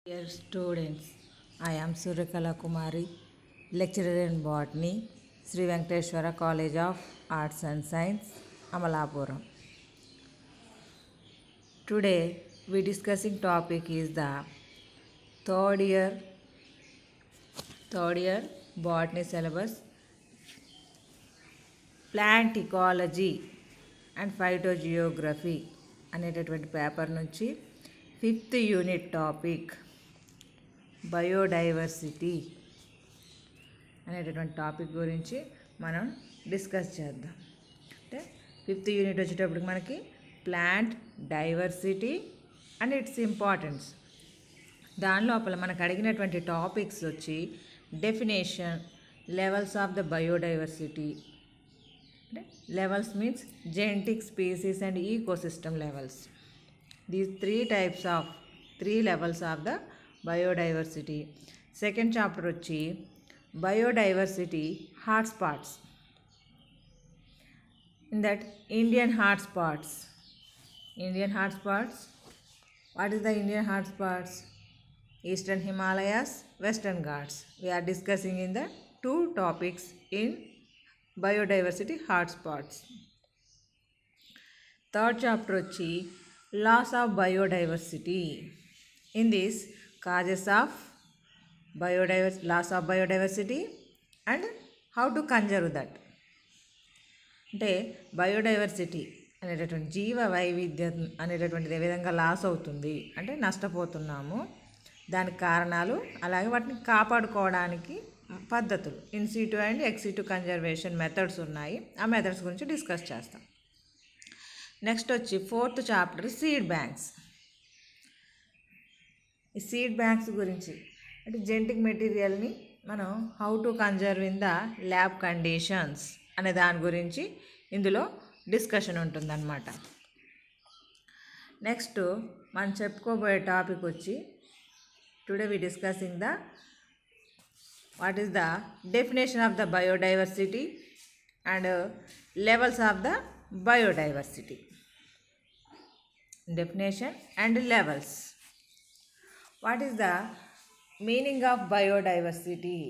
Dear students, I am Suryakala Kumari, lecturer in botany, Sri Venkateshwara College of Arts and Science, Amalapuram. Today we discussing topic is the third year botany syllabus, plant ecology and phytogeography అనేటటువంటి paper నుంచి 5th unit topic biodiversity అనేటటువంటి topic గురించి మనం discuss చేద్దాం. అంటే 5th unit వచ్చేటప్పటికి మనకి plant diversity and its importance. దాని లోపల మనకు అడిగినటువంటి టాపిక్స్ వచ్చి definition, levels of the biodiversity. Levels means genetic, species and ecosystem levels. These three levels of the biodiversity. Second chapter వచ్చి biodiversity hotspots. In that Indian hotspots. What is the Indian hotspots? Eastern Himalayas, Western Ghats. We are discussing in the two topics in biodiversity hotspots. Third chapter వచ్చి loss of biodiversity. In this, causes of loss of biodiversity and how to conserve that. అంటే biodiversity అనేటటువంటి జీవ వైవిధ్యం అనేటటువంటిది ఏ విధంగా loss అవుతుంది అంటే నష్టపోతున్నాము, దానికి కారణాలు, అలాగే వాటిని కాపాడుకోవడానికి పద్ధతులు, in situ and ex situ conservation methods ఉన్నాయి. ఆ మెథడ్స్ గురించి డిస్కస్ చేస్తాం. నెక్స్ట్ వచ్చి 4th చాప్టర్ సీడ్ బ్యాంక్స్. ఈ సీడ్ బ్యాంక్స్ గురించి అంటే జెనెటిక్ మెటీరియల్ని మనం how to conserve in the lab conditions అనే దాని గురించి ఇందులో డిస్కషన్ ఉంటుందన్నమాట. నెక్స్ట్ మనం చెప్పుకోబోయే టాపిక్ వచ్చి today we discussing the what is the definition of the biodiversity and levels of the biodiversity. Definition and levels. What is the meaning of biodiversity?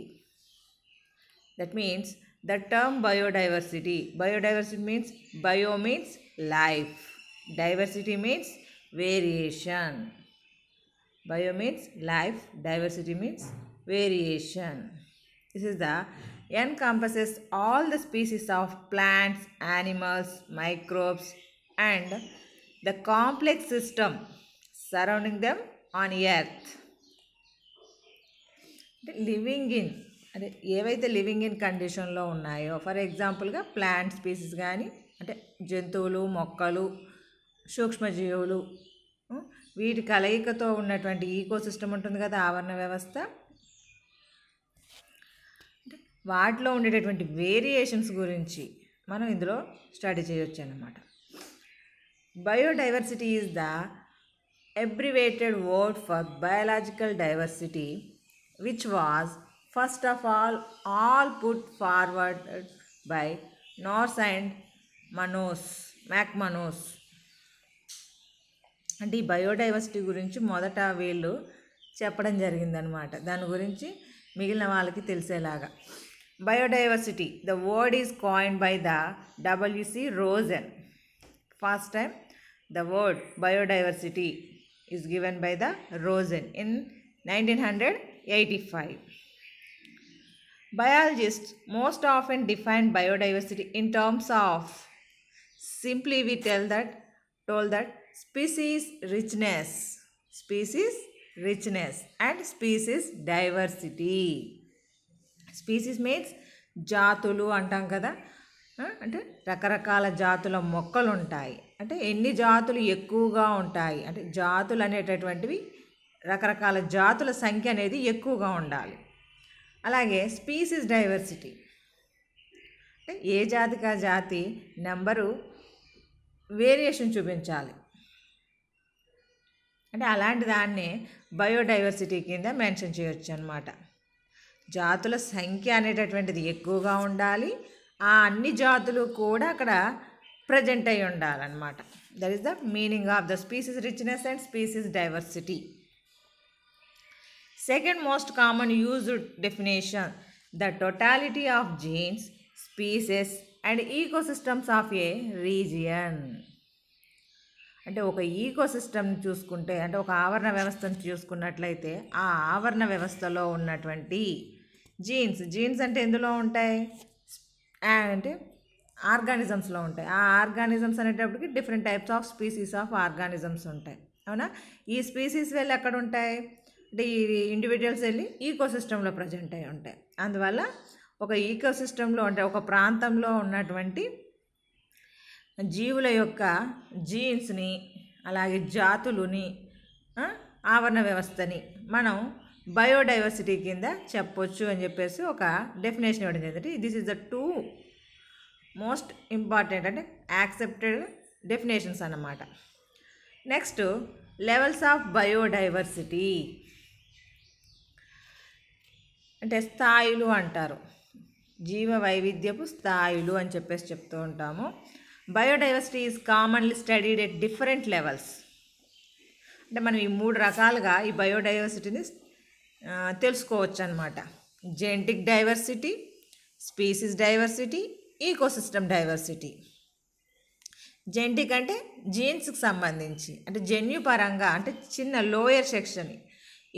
That means the term biodiversity means bio means life, diversity means variation. Bio means life, diversity means variation. This is the encompasses all the species of plants, animals, microbes and the complex system surrounding them on earth. Living in అంటే ఏవైతే living in కండిషన్లో ఉన్నాయో, for ఎగ్జాంపుల్గా plant species కానీ అంటే జంతువులు, మొక్కలు, సూక్ష్మజీవులు, వీటి కలయికతో ఉన్నటువంటి ఈకోసిస్టమ్ ఉంటుంది కదా, ఆవరణ వ్యవస్థ, వాటిలో ఉండేటటువంటి వేరియేషన్స్ గురించి మనం ఇందులో స్టడీ చేయొచ్చు అన్నమాట. Biodiversity is the abbreviated word for biological diversity which was first of all put forward by Norse and McManus. అంటే ఈ బయోడైవర్సిటీ గురించి మొదట వీళ్ళు చెప్పడం జరిగిందనమాట. దాని గురించి మిగిలిన వాళ్ళకి తెలిసేలాగా. Biodiversity, the word is coined by the W.C. Rosen. First time the word biodiversity is given by the Rosen in 1985. Biologists most often define biodiversity in terms of, simply we told that species richness and species diversity. Species means జాతులు అంటాం కదా, అంటే రకరకాల జాతుల మొక్కలు ఉంటాయి. అంటే ఎన్ని జాతులు ఎక్కువగా ఉంటాయి అంటే జాతులు అనేటటువంటివి రకరకాల జాతుల సంఖ్య అనేది ఎక్కువగా ఉండాలి. అలాగే స్పీసీస్ డైవర్సిటీ అంటే ఏ జాతికి ఆ జాతి నెంబరు వేరియేషన్ చూపించాలి. అంటే అలాంటి దాన్ని బయోడైవర్సిటీ కింద మెన్షన్ చేయొచ్చు అన్నమాట. జాతుల సంఖ్య అనేటటువంటిది ఎక్కువగా ఉండాలి, ఆ అన్ని జాతులు కూడా అక్కడ ప్రజెంట్ అయి ఉండాలన్నమాట. That is the meaning of the species richness and species diversity. Second most common used definition, the totality of genes, species and ecosystems of a region. అంటే ఒక ఈకోసిస్టమ్ని చూసుకుంటే, అంటే ఒక ఆవరణ వ్యవస్థను చూసుకున్నట్లయితే ఆ ఆవరణ వ్యవస్థలో ఉన్నటువంటి జీన్స్ అంటే ఎందులో ఉంటాయి అంటే ఆర్గానిజమ్స్లో ఉంటాయి. ఆ ఆర్గానిజమ్స్ అనేటప్పటికి different types of species of organisms ఉంటాయి. అవునా? ఈ స్పీసీస్ వెళ్ళి ఎక్కడ ఉంటాయి అంటే ఈ ఇండివిజువల్స్ వెళ్ళి ఈకోసిస్టంలో ప్రజెంట్ అయి ఉంటాయి. అందువల్ల ఒక ఈకోసిస్టంలో అంటే ఒక ప్రాంతంలో ఉన్నటువంటి జీవుల యొక్క జీన్స్ని అలాగే జాతులని ఆవరణ వ్యవస్థని మనం బయోడైవర్సిటీ కింద చెప్పొచ్చు అని చెప్పేసి ఒక డెఫినేషన్ ఇవ్వడం జరిగింది. This is the 2 most important అంటే యాక్సెప్టెడ్ డెఫినేషన్స్ అన్నమాట. నెక్స్ట్, లెవెల్స్ ఆఫ్ బయోడైవర్సిటీ అంటే స్థాయిలు అంటారు. జీవ వైవిధ్యపు స్థాయిలు అని చెప్పేసి చెప్తూ ఉంటాము. Biodiversity is commonly studied at different levels. అంటే మనం ఈ 3 రకాలుగా ఈ బయోడైవర్సిటీని తెలుసుకోవచ్చు అన్నమాట. Genetic diversity, species diversity, ecosystem diversity. Genetic అంటే జీన్స్కి సంబంధించి అంటే జన్యుపరంగా అంటే చిన్న లోయర్ సెక్షన్.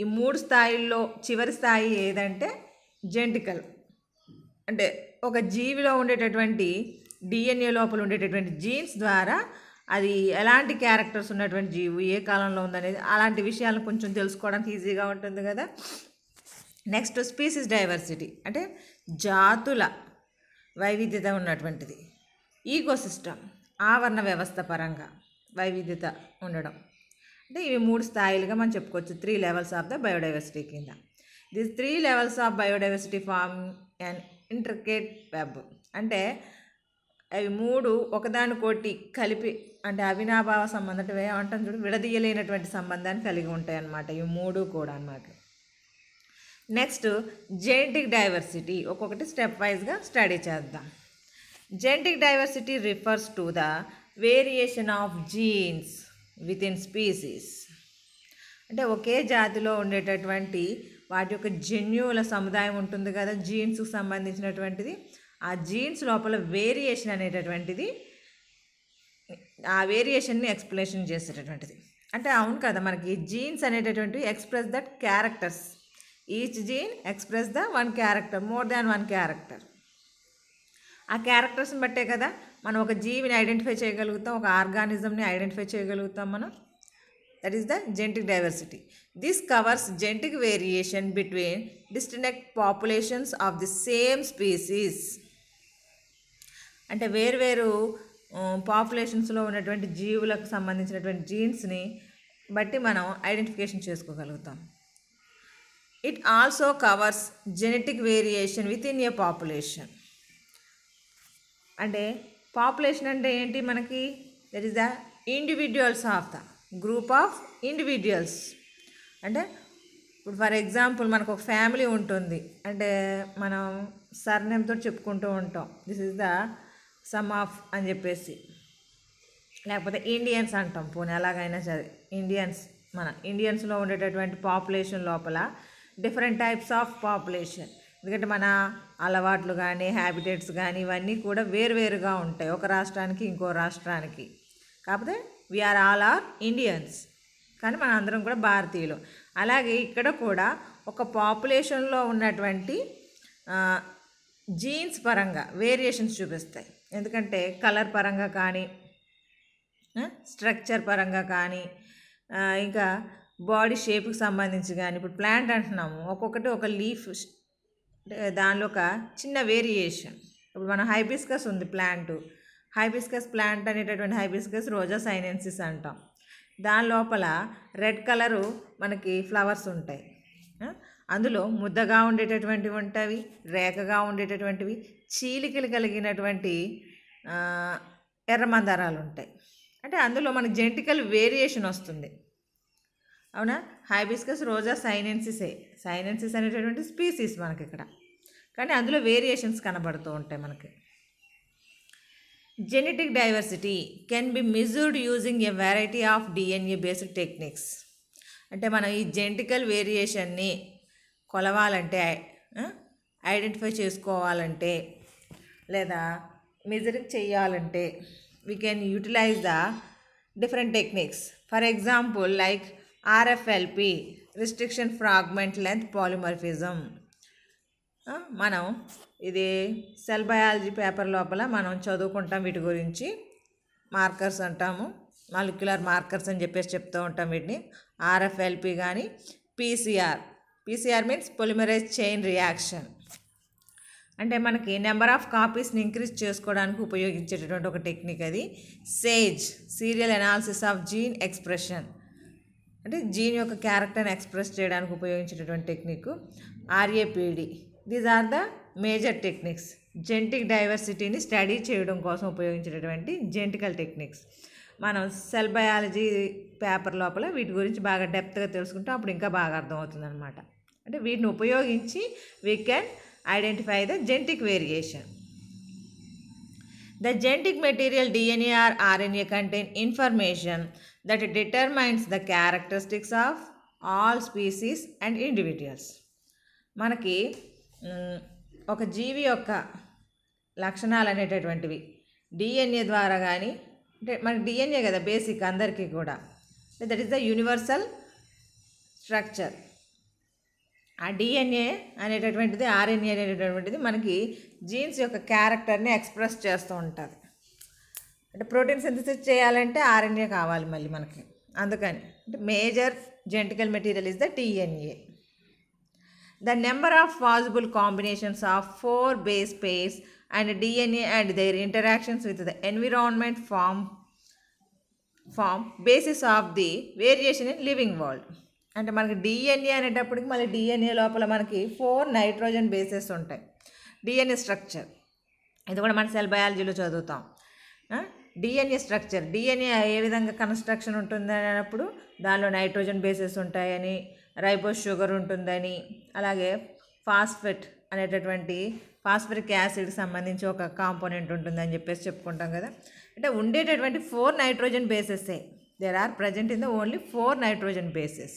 ఈ 3 స్థాయిల్లో చివరి స్థాయి ఏదంటే జెనెటికల్. అంటే ఒక జీవిలో ఉండేటటువంటి డిఎన్ఏ లోపల ఉండేటటువంటి జీన్స్ ద్వారా అది ఎలాంటి క్యారెక్టర్స్ ఉన్నటువంటి జీవు ఏ కాలంలో ఉందనేది అలాంటి విషయాలను కొంచెం తెలుసుకోవడానికి ఈజీగా ఉంటుంది కదా. నెక్స్ట్, స్పీసీస్ డైవర్సిటీ అంటే జాతుల వైవిధ్యత ఉన్నటువంటిది. ఈకోసిస్టమ్ ఆవరణ వ్యవస్థ పరంగా వైవిధ్యత ఉండడం. అంటే ఇవి 3 స్థాయిలుగా మనం చెప్పుకోవచ్చు. 3 లెవెల్స్ ఆఫ్ ద బయోడైవర్సిటీ కింద. This 3 levels of biodiversity form and intricate web. అంటే అవి 3 ఒకదానికోటి కలిపి అంటే అవినాభావ సంబంధం అంటే ఏమంటాం చూడు, విడదీయలేనటువంటి సంబంధాన్ని కలిగి ఉంటాయి అన్నమాట ఇవి 3 కూడా అన్నమాట. Next, genetic diversity. ఒక్కొక్కటి స్టెప్ వైజ్గా స్టడీ చేద్దాం. Genetic diversity refers to the variation of jeans with in species. అంటే ఒకే జాతిలో ఉండేటటువంటి వాటి యొక్క జన్యువుల సముదాయం ఉంటుంది కదా, జీన్స్కి సంబంధించినటువంటిది. ఆ జీన్స్ లోపల వేరియేషన్ అనేటటువంటిది ఆ వేరియేషన్ని ఎక్స్ప్లెనేషన్ చేసేటటువంటిది. అంటే అవును కదా, మనకి జీన్స్ అనేటటువంటివి express that characters. Each gene express the 1 character, more than 1 character. ఆ క్యారెక్టర్స్ని బట్టే కదా మనం ఒక జీవిని ఐడెంటిఫై చేయగలుగుతాం, ఒక ఆర్గానిజంని ఐడెంటిఫై చేయగలుగుతాం మనం. That is the genetic diversity. This covers genetic variation between distinct populations of the same species. అంటే వేరువేరు పాపులేషన్స్లో ఉన్నటువంటి జీవులకు సంబంధించినటువంటి జీన్స్ని బట్టి మనం ఐడెంటిఫికేషన్ చేసుకోగలుగుతాం. It also covers genetic variation within a population. అంటే పాపులేషన్ అంటే ఏంటి మనకి? That is the individuals of the group of individuals. అంటే ఇప్పుడు ఫర్ ఎగ్జాంపుల్ మనకు ఒక ఫ్యామిలీ ఉంటుంది అంటే మనం సర్నేమ్తో చెప్పుకుంటూ ఉంటాం, this is the some of అని చెప్పేసి. లేకపోతే ఇండియన్స్ అంటాం, పోనీ ఎలాగైనా సరే ఇండియన్స్. మన ఇండియన్స్లో ఉండేటటువంటి పాపులేషన్ లోపల డిఫరెంట్ టైప్స్ ఆఫ్ పాపులేషన్. ఎందుకంటే మన అలవాట్లు కానీ హ్యాబిటేట్స్ కానీ ఇవన్నీ కూడా వేరువేరుగా ఉంటాయి ఒక రాష్ట్రానికి ఇంకో రాష్ట్రానికి. కాకపోతే వీఆర్ ఆల్ ఆర్ ఇండియన్స్, కానీ మన అందరం కూడా భారతీయులు. అలాగే ఇక్కడ కూడా ఒక పాపులేషన్లో ఉన్నటువంటి జీన్స్ పరంగా వేరియేషన్స్ చూపిస్తాయి. ఎందుకంటే కలర్ పరంగా కానీ స్ట్రక్చర్ పరంగా కానీ ఇంకా బాడీ షేప్కి సంబంధించి కానీ. ఇప్పుడు ప్లాంట్ అంటున్నాము, ఒక్కొక్కటి ఒక లీఫ్ దానిలో ఒక చిన్న వేరియేషన్. ఇప్పుడు మన హైబిస్కస్ ఉంది ప్లాంట్, హైబిస్కస్ ప్లాంట్ అనేటటువంటి హైబిస్కస్ రోజా సైనెన్సిస్ అంటాం. దాని లోపల రెడ్ కలరు మనకి ఫ్లవర్స్ ఉంటాయి. అందులో ముద్దగా ఉండేటటువంటివి ఉంటాయి, రేఖగా ఉండేటటువంటివి, చీలికలు కలిగినటువంటి ఎర్రమందారాలు ఉంటాయి. అంటే అందులో మనకి జెనెటికల్ వేరియేషన్ వస్తుంది. అవునా? హైబిస్కస్ రోజా సైనెన్సిసే, సైనెన్సిస్ అనేటటువంటి స్పీసీస్ మనకి ఇక్కడ, కానీ అందులో వేరియేషన్స్ కనబడుతూ ఉంటాయి మనకి. Genetic diversity can be measured using a variety of DNA based techniques. అంటే మనం ఈ జెనెటికల్ వేరియేషన్ని కొలవాలంటే, ఐడెంటిఫై చేసుకోవాలంటే, లేదా మెజరింగ్ చేయాలంటే we can utilize the different techniques. For example, like RFLP, restriction fragment length polymorphism. మనం ఇది సెల్ బయాలజీ పేపర్ లోపల మనం చదువుకుంటాం వీటి గురించి. మార్కర్స్ అంటాము, మాలిక్యులర్ మార్కర్స్ అని చెప్పేసి చెప్తూ ఉంటాం వీటిని. RFLP కానీ PCR means polymerise chain reaction. అంటే మనకి నెంబర్ ఆఫ్ కాపీస్ని ఇంక్రీజ్ చేసుకోవడానికి ఉపయోగించేటటువంటి ఒక టెక్నిక్ అది. SAGE, serial analysis of gene expression, అంటే జీన్ యొక్క క్యారెక్టర్ని ఎక్స్ప్రెస్ చేయడానికి ఉపయోగించేటటువంటి technique. RAPD, these are the major techniques. జెనెటిక్ డైవర్సిటీని స్టడీ చేయడం కోసం ఉపయోగించేటటువంటి జెనెటికల్ టెక్నిక్స్. మనం సెల్ బయాలజీ పేపర్ లోపల వీటి గురించి బాగా డెప్త్గా తెలుసుకుంటే అప్పుడు ఇంకా బాగా అర్థమవుతుంది అనమాట. అంటే వీటిని ఉపయోగించి we can identify the genetic variation. The genetic material DNA or RNA contain information that determines the characteristics of all species and individuals. మనకి ఒక జీవి యొక్క లక్షణాలు అనేటటువంటివి DNA ద్వారా కానీ, అంటే మనకి DNA కదా బేసిక్ అందరికీ కూడా, that is the universal structure. ఆ DNA అనేటటువంటిది, RNA అనేటటువంటిది మనకి జీన్స్ యొక్క క్యారెక్టర్ని ఎక్స్ప్రెస్ చేస్తూ ఉంటుంది. అంటే ప్రోటీన్ సింథసిస్ చేయాలంటే RNA కావాలి మళ్ళీ మనకి. అందుకని అంటే major genetical material is the DNA. The number of possible combinations of 4 base pairs and DNA and their interactions with the environment form basis of the variation in living world. అంటే మనకి DNA అనేటప్పటికి మళ్ళీ DNA లోపల మనకి 4 nitrogen bases ఉంటాయి. DNA structure ఇది కూడా మన సెల్ బయాలజీలో చదువుతాం. DNA స్ట్రక్చర్, DNA ఏ విధంగా కన్స్ట్రక్షన్ ఉంటుంది అన్నప్పుడు దానిలో నైట్రోజన్ బేసెస్ ఉంటాయని, రైబోస్ షుగర్ ఉంటుందని, అలాగే ఫాస్ఫేట్ అనేటటువంటి ఫాస్ఫరిక్ యాసిడ్కి సంబంధించి ఒక కాంపోనెంట్ ఉంటుందని చెప్పేసి చెప్పుకుంటాం కదా. అంటే ఉండేటటువంటి 4 nitrogen బేసెసే. There are present in the only 4 nitrogen bases.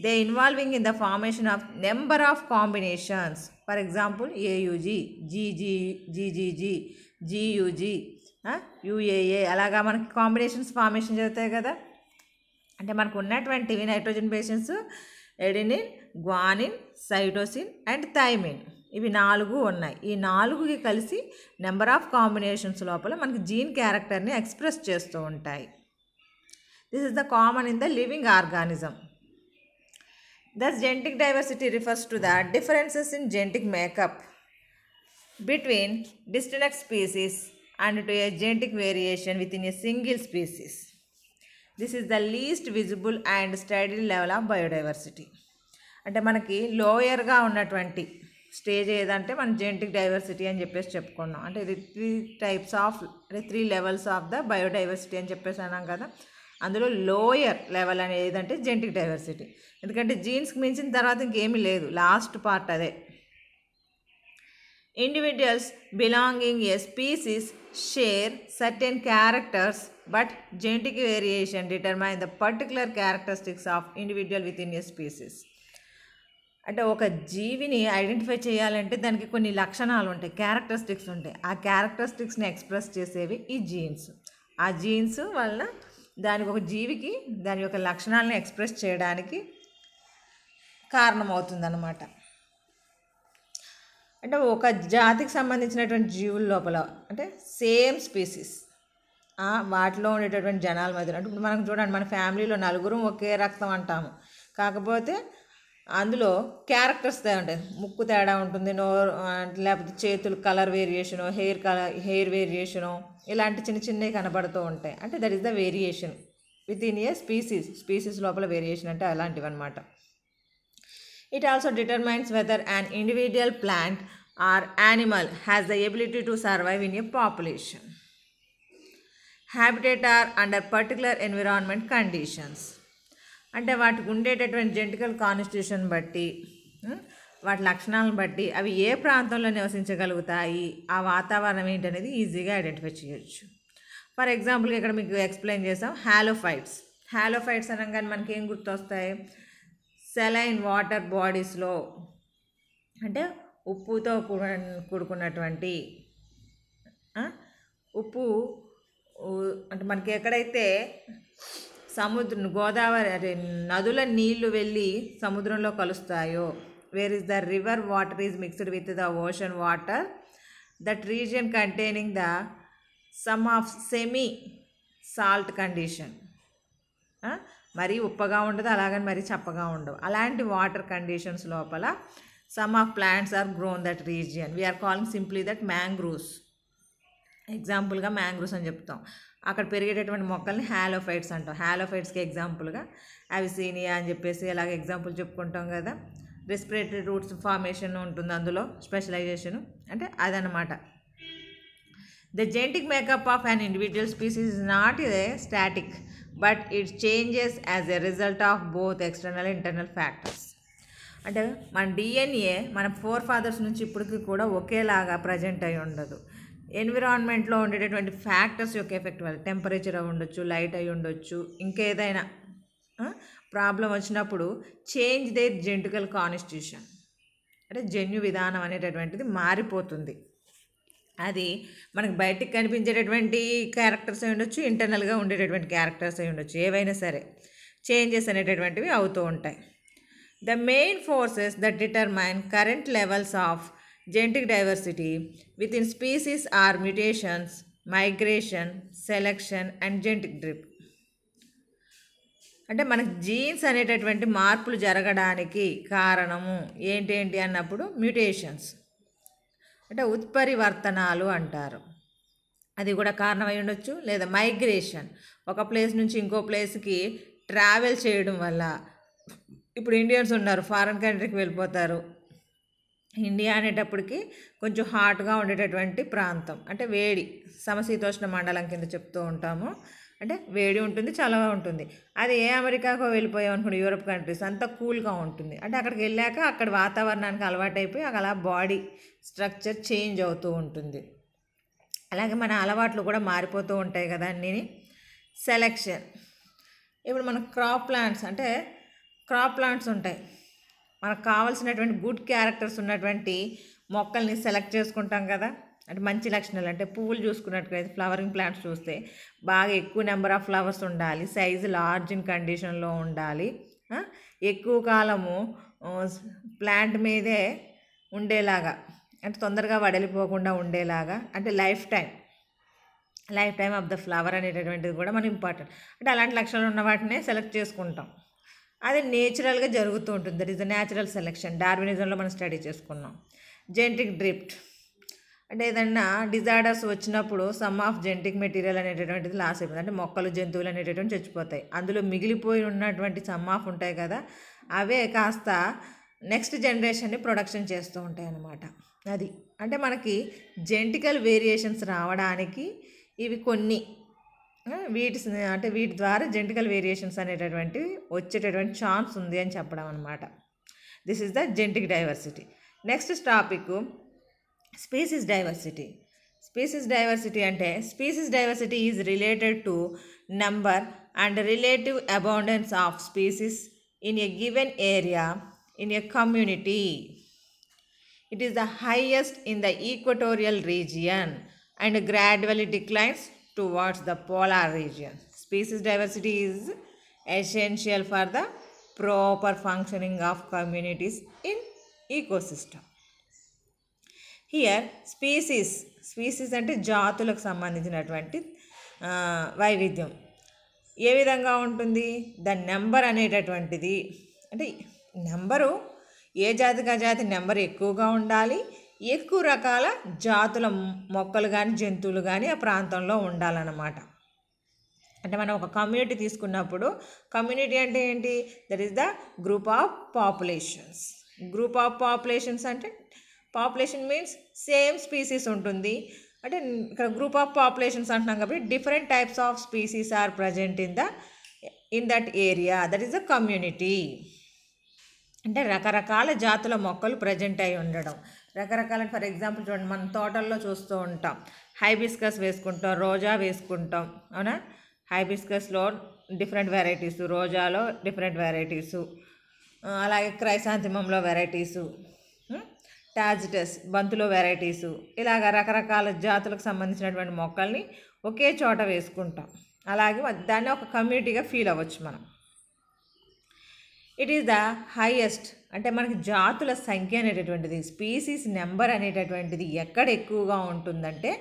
They involving in the formation of number of combinations. For example, AUG, GGG, GUG, UAA అలాగా మనకి కాంబినేషన్స్ ఫార్మేషన్ జరుగుతాయి కదా. అంటే మనకు ఉన్నటువంటివి nitrogen bases adenine, guanine, cytosine and thymine, ఇవి 4 ఉన్నాయి. ఈ 4కి కలిసి నెంబర్ ఆఫ్ కాంబినేషన్స్ లోపల మనకి జీన్ క్యారెక్టర్ని ఎక్స్ప్రెస్ చేస్తూ ఉంటాయి. This is the common in the living organism. Thus, genetic diversity refers to the differences in genetic makeup between distinct species and to a genetic variation within a single species. This is the least visible and steady level of biodiversity. అంటే మనకి లోయర్గా ఉన్నటువంటి stage ఏదంటే మన genetic diversity అని చెప్పేసి చెప్పుకున్నాం. అంటే ఇది 3 లెవెల్స్ ఆఫ్ ద బయోడైవర్సిటీ అని చెప్పేసి అన్నాం కదా. అందులో లోయర్ లెవెల్ అనేది ఏదంటే జెనెటిక్ డైవర్సిటీ. ఎందుకంటే జీన్స్కి మించిన తర్వాత ఇంకేమీ లేదు, లాస్ట్ పార్ట్ అదే. Individuals belonging A species share certain characters but genetic variation determine the particular characteristics of individual with in a species. అంటే ఒక జీవిని ఐడెంటిఫై చేయాలంటే దానికి కొన్ని లక్షణాలు ఉంటాయి, క్యారెక్టరిస్టిక్స్ ఉంటాయి. ఆ క్యారెక్టరిస్టిక్స్ని ఎక్స్ప్రెస్ చేసేవి ఈ జీన్స్. ఆ జీన్స్ వల్ల దానికి ఒక జీవికి దాని యొక్క లక్షణాలను ఎక్స్ప్రెస్ చేయడానికి కారణమవుతుందన్నమాట. అంటే ఒక జాతికి సంబంధించినటువంటి జీవుల లోపల అంటే సేమ్ స్పీసీస్ వాటిలో ఉండేటటువంటి జనాల మధ్య, అంటే ఇప్పుడు మనం చూడండి మన ఫ్యామిలీలో 4 ఒకే రక్తం అంటాము, కాకపోతే అందులో క్యారెక్టర్స్ ఉంటాయి. ముక్కు తేడా ఉంటుంది, నోరు లేకపోతే చేతులు కలర్ వేరియేషను, హెయిర్ వేరియేషను, ఇలాంటి చిన్నవి కనబడుతూ ఉంటాయి. అంటే that is the variation within a species లోపల వేరియేషన్ అంటే అలాంటివి అనమాట. It also determines whether an individual plant or animal has the ability to survive in a population. Habitat or under particular environment conditions. అంటే వాటికి ఉండేటటువంటి genetical constitution బట్టి, వాటి లక్షణాలను బట్టి అవి ఏ ప్రాంతంలో నివసించగలుగుతాయి, ఆ వాతావరణం ఏంటనేది ఈజీగా ఐడెంటిఫై చేయొచ్చు. ఫర్ ఎగ్జాంపుల్ ఇక్కడ మీకు ఎక్స్ప్లెయిన్ చేసాం హ్యాలోఫైట్స్ అనగానే మనకి ఏం గుర్తొస్తాయి? సెలైన్ వాటర్ బాడీస్లో అంటే ఉప్పుతో కూడుకున్నటువంటి ఉప్పు అంటే మనకి ఎక్కడైతే గోదావరి నదుల నీళ్లు వెళ్ళి సముద్రంలో కలుస్తాయో, where is the river water is mixed with the ocean water, that region containing the some of semi salt condition. మరీ ఉప్పగా ఉండదు, అలాగని మరీ చప్పగా ఉండవు. అలాంటి వాటర్ కండిషన్స్ లోపల some of plants are grown that region. We are calling simply that mangroves. ఎగ్జాంపుల్గా మ్యాంగ్రూవ్స్ అని చెప్తాం. అక్కడ పెరిగేటటువంటి మొక్కల్ని హాలోఫైట్స్ అంటాం. హాలోఫైట్స్కి ఎగ్జాంపుల్గా అవిసీనియా అని చెప్పేసి అలాగే ఎగ్జాంపుల్ చెప్పుకుంటాం కదా. రెస్పిరేటరీ రూట్స్ ఫార్మేషన్ ఉంటుంది అందులో, స్పెషలైజేషన్ అంటే అదనమాట. The genetic makeup of an individual species is not a static, but it changes as a result of both external internal factors. అంటే మన డిఎన్ఏ మన ఫోర్ ఫాదర్స్ నుంచి ఇప్పటికి కూడా ఒకేలాగా ప్రజెంట్ అయి ఉండదు. ఎన్విరాన్మెంట్లో ఉండేటటువంటి ఫ్యాక్టర్స్ యొక్క ఎఫెక్ట్ వల్ల, టెంపరేచర్ అయి ఉండొచ్చు, లైట్ అయి ఉండొచ్చు, ఇంకేదైనా ప్రాబ్లం వచ్చినప్పుడు చేంజ్ దేర్ జెనెటికల్ కాన్స్టిట్యూషన్, అంటే జన్యు విధానం అనేటటువంటిది మారిపోతుంది. అది మనకు బయటికి కనిపించేటటువంటి క్యారెక్టర్స్ అయి ఉండొచ్చు, ఇంటర్నల్గా ఉండేటటువంటి క్యారెక్టర్స్ అయి ఉండొచ్చు, ఏవైనా సరే చేంజెస్ అనేటటువంటివి అవుతూ ఉంటాయి. The main forces that determine current levels of genetic diversity within species are mutations, migration, selection and genetic drift. అంటే మనకు జీన్స్ అనేటటువంటి మార్పులు జరగడానికి కారణము ఏంటి అన్నప్పుడు మ్యూటేషన్స్ అంటే ఉత్పరివర్తనాలు అంటారు. అది కూడా కారణమై ఉండొచ్చు. లేదా మైగ్రేషన్, ఒక ప్లేస్ నుంచి ఇంకో ప్లేస్కి ట్రావెల్ చేయడం వల్ల. ఇప్పుడు ఇండియన్స్ ఉన్నారు, ఫారెన్ కంట్రీకి వెళ్ళిపోతారు. ఇండియా అనేటప్పటికి కొంచెం హాట్గా ఉండేటటువంటి ప్రాంతం, అంటే వేడి, సమశీతోష్ణ మండలం కింద చెప్తూ ఉంటాము. అంటే వేడి ఉంటుంది, చలవ ఉంటుంది. అది ఏ అమెరికాకో వెళ్ళిపోయాం అనుకోండి, యూరోప్ కంట్రీస్ అంతా కూల్గా ఉంటుంది. అంటే అక్కడికి వెళ్ళాక అక్కడ వాతావరణానికి అలవాటైపోయి అలా బాడీ స్ట్రక్చర్ చేంజ్ అవుతూ ఉంటుంది. అలాగే మన అలవాట్లు కూడా మారిపోతూ ఉంటాయి కదా అన్నీ. సెలెక్షన్, ఇప్పుడు మన క్రాప్ ప్లాంట్స్ ఉంటాయి. మనకు కావాల్సినటువంటి గుడ్ క్యారెక్టర్స్ ఉన్నటువంటి మొక్కల్ని సెలెక్ట్ చేసుకుంటాం కదా. అంటే మంచి లక్షణాలు, అంటే పువ్వులు చూసుకున్నట్టుగా ఫ్లవరింగ్ ప్లాంట్స్ చూస్తే బాగా ఎక్కువ నెంబర్ ఆఫ్ ఫ్లవర్స్ ఉండాలి, సైజు లార్జ్ ఇన్ కండిషన్లో ఉండాలి, ఎక్కువ కాలము ప్లాంట్ మీదే ఉండేలాగా, అంటే తొందరగా వడలిపోకుండా ఉండేలాగా, అంటే life time of the flower అనేటటువంటిది కూడా మనకి ఇంపార్టెంట్. అంటే అలాంటి లక్షణాలు ఉన్న వాటినే సెలెక్ట్ చేసుకుంటాం. అది నేచురల్గా జరుగుతూ ఉంటుంది. That is the natural selection. డార్వినిజంలో మనం స్టడీ చేసుకున్నాం. జెనెటిక్ డ్రిఫ్ట్ అంటే ఏదన్నా డిజార్డర్స్ వచ్చినప్పుడు సమ్ ఆఫ్ జెనెటిక్ మెటీరియల్ అనేటటువంటిది లాస్ అయిపోతుంది. అంటే మొక్కలు, జంతువులు అనేటటువంటి చచ్చిపోతాయి. అందులో మిగిలిపోయి ఉన్నటువంటి సమ్ ఆఫ్ ఉంటాయి కదా, అవే కాస్త నెక్స్ట్ జనరేషన్ని ప్రొడక్షన్ చేస్తూ ఉంటాయి అన్నమాట. అది అంటే మనకి జెనెటికల్ వేరియేషన్స్ రావడానికి ఇవి కొన్ని వీటి ద్వారా జెనెటికల్ వేరియేషన్స్ అనేటటువంటివి వచ్చేటటువంటి ఛాన్స్ ఉంది అని చెప్పడం అనమాట. This is the genetic diversity. Next topic species diversity. అంటే species diversity is related to number and relative abundance of species in a given area in a community. It is the highest in the equatorial region and gradually declines towards the polar region. Species diversity is essential for the proper functioning of communities in ecosystem. Here species అంటే జాతులకు సంబంధించినటువంటి వైవిధ్యం ఏ విధంగా ఉంటుంది. The number అనేటటువంటిది అంటే number ఏ జాతిగా జాతి number ఎక్కువగా ఉండాలి, ఎక్కువ రకాల జాతుల మొక్కలు కానీ జంతువులు కానీ ఆ ప్రాంతంలో ఉండాలన్నమాట. అంటే మనం ఒక కమ్యూనిటీ తీసుకున్నప్పుడు కమ్యూనిటీ అంటే ఏంటి? That is the group of populations. అంటే పాపులేషన్ మీన్స్ సేమ్ స్పీసీస్ ఉంటుంది. అంటే ఇక్కడ గ్రూప్ ఆఫ్ పాపులేషన్స్ అంటున్నాం కాబట్టి different types of species are present in that area, that is the community. అంటే రకరకాల జాతుల మొక్కలు ప్రజెంట్ అయి ఉండడం. రకరకాల ఫర్ ఎగ్జాంపుల్ చూడండి, మనం తోటల్లో చూస్తూ ఉంటాం, హైబిస్కస్ వేసుకుంటాం, రోజా వేసుకుంటాం, అవునా? హైబిస్కస్లో డిఫరెంట్ వెరైటీసు, రోజాలో డిఫరెంట్ వెరైటీసు, అలాగే క్రైసాంతిమంలో వెరైటీసు, టాజిటస్ బంతులో వెరైటీసు, ఇలాగ రకరకాల జాతులకు సంబంధించినటువంటి మొక్కల్ని ఒకే చోట వేసుకుంటాం. అలాగే దాన్ని ఒక కమ్యూనిటీగా ఫీల్ అవ్వచ్చు మనం. ఇట్ ఈస్ ద హైయెస్ట్, అంటే మనకి జాతుల సంఖ్య అనేటటువంటిది, స్పీసీస్ నెంబర్ అనేటటువంటిది ఎక్కడ ఎక్కువగా ఉంటుందంటే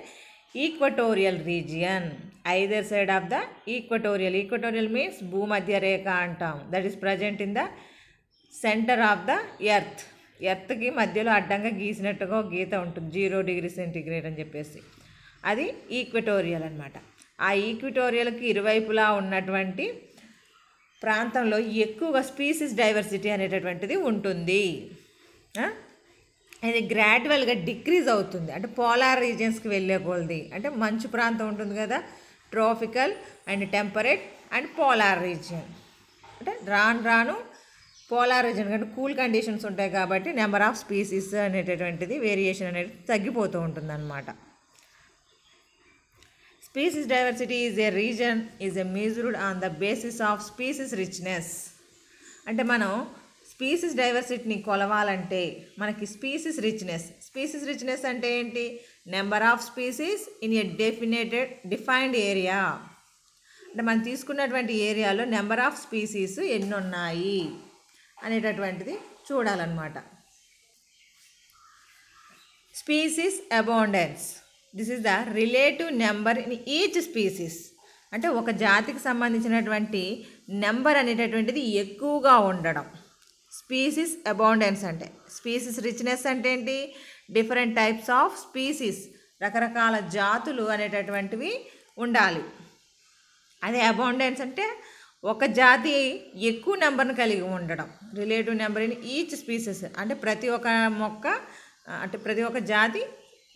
equatorial region, either side of the equatorial. Equatorial means భూమధ్య రేఖ అంటాం. That is present in the centre of the earth. ఎర్త్కి మధ్యలో అడ్డంగా గీసినట్టుగా ఒక గీత ఉంటుంది, 0 డిగ్రీ సెంటిగ్రేడ్ అని చెప్పేసి, అది ఈక్వటోరియల్ అనమాట. ఆ ఈక్వటోరియల్కి ఇరువైపులా ఉన్నటువంటి ప్రాంతంలో ఎక్కువగా స్పీసీస్ డైవర్సిటీ అనేటటువంటిది ఉంటుంది. ఇది గ్రాడ్యువల్గా డిక్రీజ్ అవుతుంది, అంటే పోలార్ రీజియన్స్కి వెళ్ళే కొలది. అంటే మంచు ప్రాంతం ఉంటుంది కదా, tropical and temperate and polar region. అంటే రాను రాను పోలార్ రీజియన్ కంటే కూల్ కండిషన్స్ ఉంటాయి కాబట్టి నెంబర్ ఆఫ్ స్పీసీస్ అనేటటువంటిది వేరియేషన్ అనేది తగ్గిపోతూ ఉంటుంది అన్నమాట. Species diversity is a reason is a measured on the basis of species richness. అంటే మనం స్పీసీస్ డైవర్సిటీని కొలవాలంటే మనకి స్పీసీస్ రిచ్నెస్ అంటే ఏంటి? Number of species in a defined area. అంటే మనం తీసుకున్నటువంటి ఏరియాలో నెంబర్ ఆఫ్ స్పీసీస్ ఎన్ని ఉన్నాయి అనేటటువంటిది చూడాలన్నమాట. Species abundance, this is the relative number in each species. అంటే ఒక జాతికి సంబంధించినటువంటి నెంబర్ అనేటటువంటిది ఎక్కువగా ఉండడం. స్పీసీస్ అబౌండెన్స్ అంటే. స్పీసీస్ రిచ్నెస్ అంటే ఏంటి? డిఫరెంట్ టైప్స్ ఆఫ్ స్పీసీస్, రకరకాల జాతులు అనేటటువంటివి ఉండాలి. అదే అబౌండెన్స్ అంటే ఒక జాతి ఎక్కువ నెంబర్ని కలిగి ఉండడం. Relative number in each species అంటే ప్రతి ఒక్క మొక్క, అంటే ప్రతి ఒక్క జాతి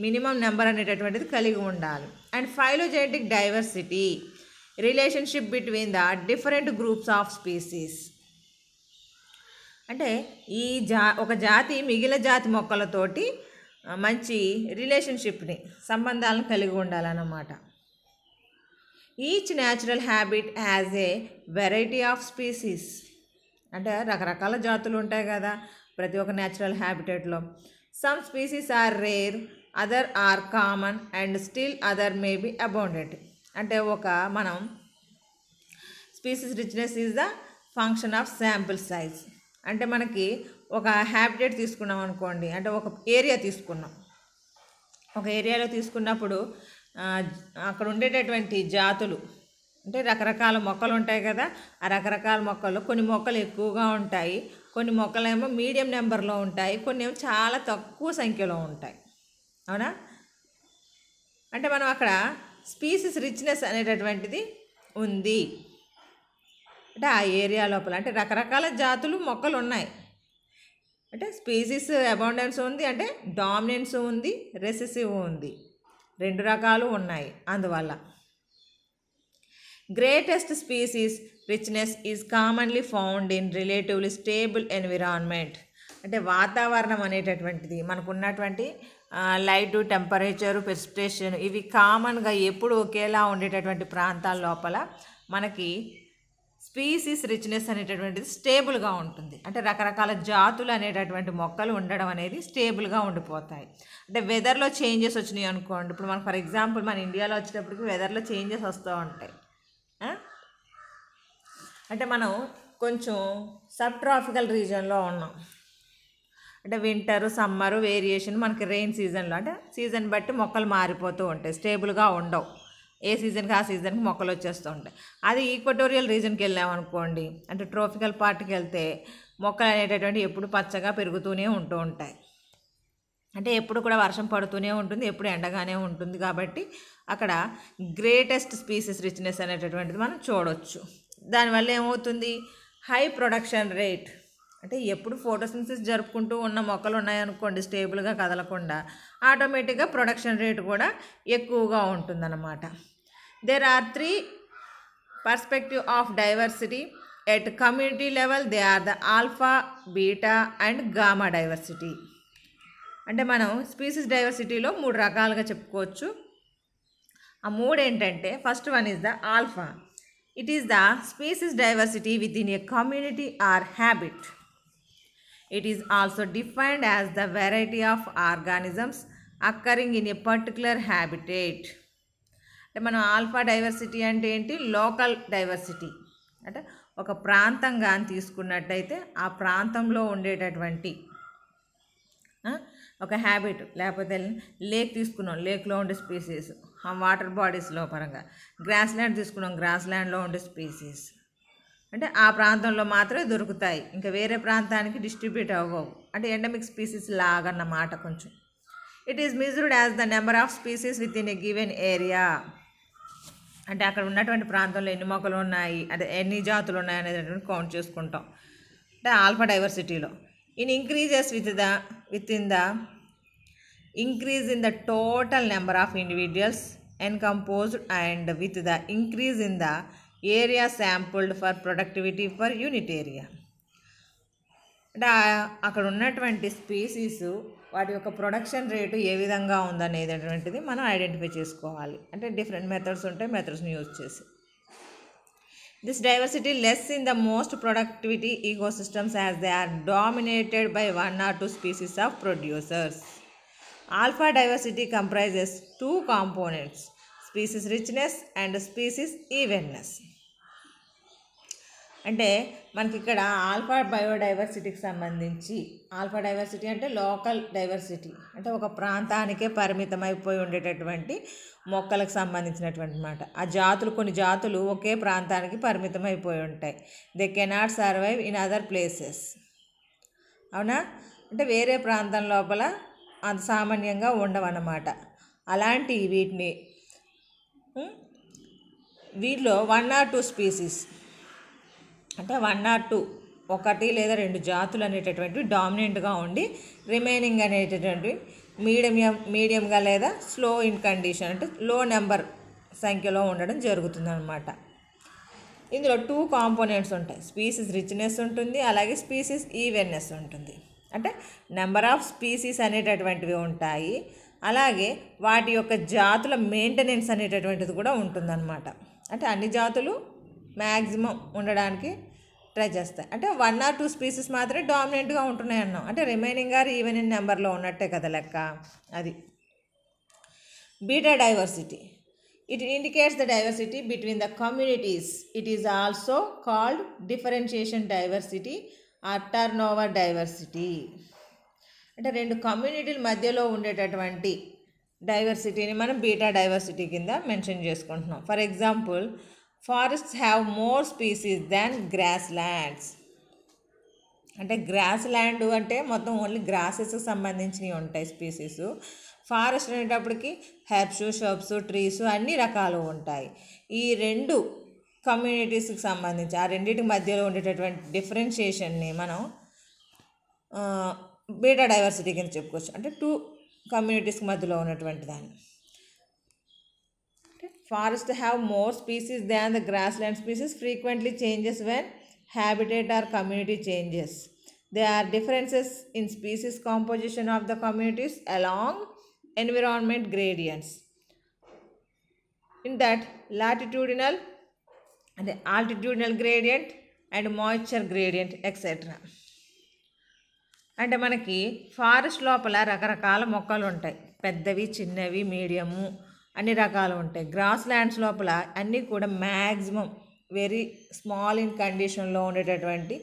మినిమం నెంబర్ అనేటటువంటిది కలిగి ఉండాలి. And phylogenetic diversity, relationship between the different groups of species. అంటే ఈ ఒక జాతి మిగిలిన జాతి మొక్కలతోటి మంచి రిలేషన్షిప్ని, సంబంధాలను కలిగి ఉండాలన్నమాట. Each natural habit has a variety of species. అంటే రకరకాల జాతులు ఉంటాయి కదా ప్రతి ఒక్క న్యాచురల్ హ్యాబిటేట్లో. Some species are rare, other are common and still other may be abundant. అంటే మనం species richness is the function of sample size. అంటే మనకి ఒక హ్యాబిటేట్ తీసుకున్నాం అనుకోండి, అంటే ఒక ఏరియా తీసుకున్నాం. ఒక ఏరియాలో తీసుకున్నప్పుడు అక్కడ ఉండేటటువంటి జాతులు, అంటే రకరకాల మొక్కలు ఉంటాయి కదా, ఆ రకరకాల మొక్కల్లో కొన్ని మొక్కలు ఎక్కువగా ఉంటాయి, కొన్ని మొక్కలేమో మీడియం నెంబర్లో ఉంటాయి, కొన్ని ఏమో చాలా తక్కువ సంఖ్యలో ఉంటాయి. అవునా? అంటే మనం అక్కడ స్పీసీస్ రిచ్నెస్ అనేటటువంటిది ఉంది. అంటే ఆ ఏరియా లోపల అంటే రకరకాల జాతులు మొక్కలు ఉన్నాయి. అంటే స్పీసీస్ అబౌండెన్స్ ఉంది, అంటే డామినెన్స్ ఉంది, రెసెసివ్ ఉంది, రెండు రకాలు ఉన్నాయి. అందువల్ల greatest species richness is commonly found in relatively stable environment. అంటే వాతావరణం అనేటటువంటిది మనకున్నటువంటి లైటు, టెంపరేచరు, ప్రెసిపిటేషన్ ఇవి కామన్గా ఎప్పుడు ఒకేలా ఉండేటటువంటి ప్రాంతాల లోపల మనకి స్పీసీస్ రిచ్నెస్ అనేటటువంటిది స్టేబుల్గా ఉంటుంది. అంటే రకరకాల జాతులు అనేటటువంటి మొక్కలు ఉండడం అనేది స్టేబుల్గా ఉండిపోతాయి. అంటే వెదర్లో చేంజెస్ వచ్చినాయి అనుకోండి, ఇప్పుడు మనకు ఫర్ ఎగ్జాంపుల్ మన ఇండియాలో వచ్చేటప్పటికి వెదర్లో చేంజెస్ వస్తూ ఉంటాయి. అంటే మనం కొంచెం సబ్ ట్రాపికల్ రీజియన్లో ఉన్నాం. అంటే వింటరు, సమ్మరు వేరియేషన్ మనకి రెయిన్ సీజన్లో, అంటే సీజన్ బట్టి మొక్కలు మారిపోతూ ఉంటాయి, స్టేబుల్గా ఉండవు. ఏ సీజన్కి ఆ సీజన్కి మొక్కలు వచ్చేస్తూ ఉంటాయి. అది ఈక్వటోరియల్ రీజన్కి వెళ్ళామనుకోండి, అంటే ట్రోపికల్ పార్ట్కి వెళ్తే మొక్కలు అనేటటువంటి ఎప్పుడు పచ్చగా పెరుగుతూనే ఉంటూ ఉంటాయి. అంటే ఎప్పుడు కూడా వర్షం పడుతూనే ఉంటుంది, ఎప్పుడు ఎండగానే ఉంటుంది. కాబట్టి అక్కడ గ్రేటెస్ట్ స్పీసీస్ రిచ్నెస్ అనేటటువంటిది మనం చూడవచ్చు. దానివల్ల ఏమవుతుంది? High production rate. అంటే ఎప్పుడు ఫోటోసింథసిస్ జరుపుకుంటూ ఉన్న మొక్కలు ఉన్నాయనుకోండి, స్టేబుల్గా కదలకుండా, ఆటోమేటిక్గా ప్రొడక్షన్ రేట్ కూడా ఎక్కువగా ఉంటుందన్నమాట. There are 3 perspective of diversity at community level. They are the alpha, beta and gamma diversity. అంటే మనం స్పీసీస్ డైవర్సిటీలో 3 రకాలుగా చెప్పుకోవచ్చు. ఆ 3 ఏంటంటే, first one is the alpha. It is the species diversity within a community or habit. It is also defined as the variety of organisms occurring in a particular habitat. అంటే మనం alpha diversity అంటే ఏంటి, local diversity అంటే ఒక ప్రాంతంగా తీసుకున్నట్టయితే ఆ ప్రాంతంలో ఉండేటటువంటి ఒక హ్యాబిట్, లేకపోతే లేక్ తీసుకున్నాం, లేక్లో ఉండే స్పీసీస్, వాటర్ బాడీస్లో పరంగా గ్రాస్ ల్యాండ్ తీసుకున్నాం, గ్రాస్ ల్యాండ్లో ఉండే స్పీసీస్ అంటే ఆ ప్రాంతంలో మాత్రమే దొరుకుతాయి, ఇంకా వేరే ప్రాంతానికి డిస్ట్రిబ్యూట్ అవ్వవు, అంటే ఎండమిక్ స్పీసీస్ లాగన్నమాట కొంచెం. It is measured as the number of species with in a given area, అంటే అక్కడ ఉన్నటువంటి ప్రాంతంలో ఎన్ని మొక్కలు ఉన్నాయి, అదే ఎన్ని జాతులు ఉన్నాయి అనేటువంటి కౌంట్ చేసుకుంటాం, అంటే ఆల్ఫా డైవర్సిటీలో. In increases within the increase in the total number of individuals encomposed and with the increase in the area sampled for productivity per unit area. అంటే అక్కడ ఉన్నటువంటి స్పీసీస్ వాటి యొక్క ప్రొడక్షన్ రేటు ఏ విధంగా ఉందనేటువంటిది మనం ఐడెంటిఫై చేసుకోవాలి, అంటే డిఫరెంట్ మెథడ్స్ ఉంటాయి, మెథడ్స్ని యూజ్ చేసి. This diversity less in the most productivity ecosystems as they are dominated by 1 or 2 species of producers. Alpha diversity comprises 2 components, species richness and species evenness. అంటే మనకి ఇక్కడ ఆల్ఫా బయోడైవర్సిటీకి సంబంధించి, alpha diversity అంటే local diversity, అంటే ఒక ప్రాంతానికే పరిమితం అయిపోయి ఉండేటటువంటి మొక్కలకు సంబంధించినటువంటి మాట. ఆ జాతులు, కొన్ని జాతులు ఒకే ప్రాంతానికి పరిమితం అయిపోయి ఉంటాయి. They cannot survive in other places. అవునా, అంటే వేరే ప్రాంతం లోపల అంత సామాన్యంగా ఉండవన్నమాట. అలాంటి వీటిలో 1 or 2 స్పీసీస్ అంటే 1 or 2, 1 లేదా 2 జాతులు అనేటటువంటివి డామినెంట్గా ఉండి రిమైనింగ్ అనేటటువంటి మీడియంగా లేదా స్లో ఇన్ కండిషన్ అంటే లో నెంబర్ సంఖ్యలో ఉండడం జరుగుతుందన్నమాట. ఇందులో 2 కాంపోనెంట్స్ ఉంటాయి, స్పీసీస్ రిచ్నెస్ ఉంటుంది, అలాగే స్పీసీస్ ఈవెన్నెస్ ఉంటుంది. అంటే నెంబర్ ఆఫ్ స్పీసీస్ అనేటటువంటివి ఉంటాయి, అలాగే వాటి యొక్క జాతుల మెయింటెనెన్స్ అనేటటువంటిది కూడా ఉంటుందన్నమాట. అంటే అన్ని జాతులు మ్యాక్సిమం ఉండడానికి ట్రై చేస్తాయి. అంటే 1 or 2 స్పీసీస్ మాత్రమే డామినెంట్గా ఉంటున్నాయి అన్నాం, అంటే రిమైనింగ్ ఆర్ ఈవెన్ ఇన్ నెంబర్లో ఉన్నట్టే కదా లెక్క. అది beta diversity. It indicates the diversity between the communities. It is also called differentiation diversity or turn over diversity. అంటే 2 కమ్యూనిటీల మధ్యలో ఉండేటటువంటి డైవర్సిటీని మనం బీటా డైవర్సిటీ కింద మెన్షన్ చేసుకుంటున్నాం. For example, forests have more species than grass lands. అంటే grass land అంటే మొత్తం ఓన్లీ గ్రాసెస్కి సంబంధించినవి ఉంటాయి స్పీసీస్. ఫారెస్ట్ అనేటప్పటికి హెర్బ్స్, షర్బ్స్, ట్రీస్ అన్ని రకాలు ఉంటాయి. ఈ 2 కమ్యూనిటీస్కి సంబంధించి ఆ రెండింటి మధ్యలో ఉండేటటువంటి డిఫరెన్షియేషన్ని మనం బీటా డైవర్సిటీ కింద చెప్పుకోవచ్చు. అంటే 2 కమ్యూనిటీస్కి మధ్యలో ఉన్నటువంటి దాన్ని. Forest have more species than the grassland species frequently changes when habitat or community changes. They are differences in species composition of the communities along environment gradients. In that latitudinal అంటే altitudinal gradient and moisture gradient etcetera. అంటే మనకి forest లోపల రకరకాల మొక్కలు ఉంటాయి, పెద్దవి, చిన్నవి, medium, అన్ని రకాలు ఉంటాయి. గ్రాస్ ల్యాండ్స్ లోపల అన్నీ కూడా మ్యాక్సిమం వెరీ స్మాల్ ఇన్ కండిషన్లో ఉండేటటువంటి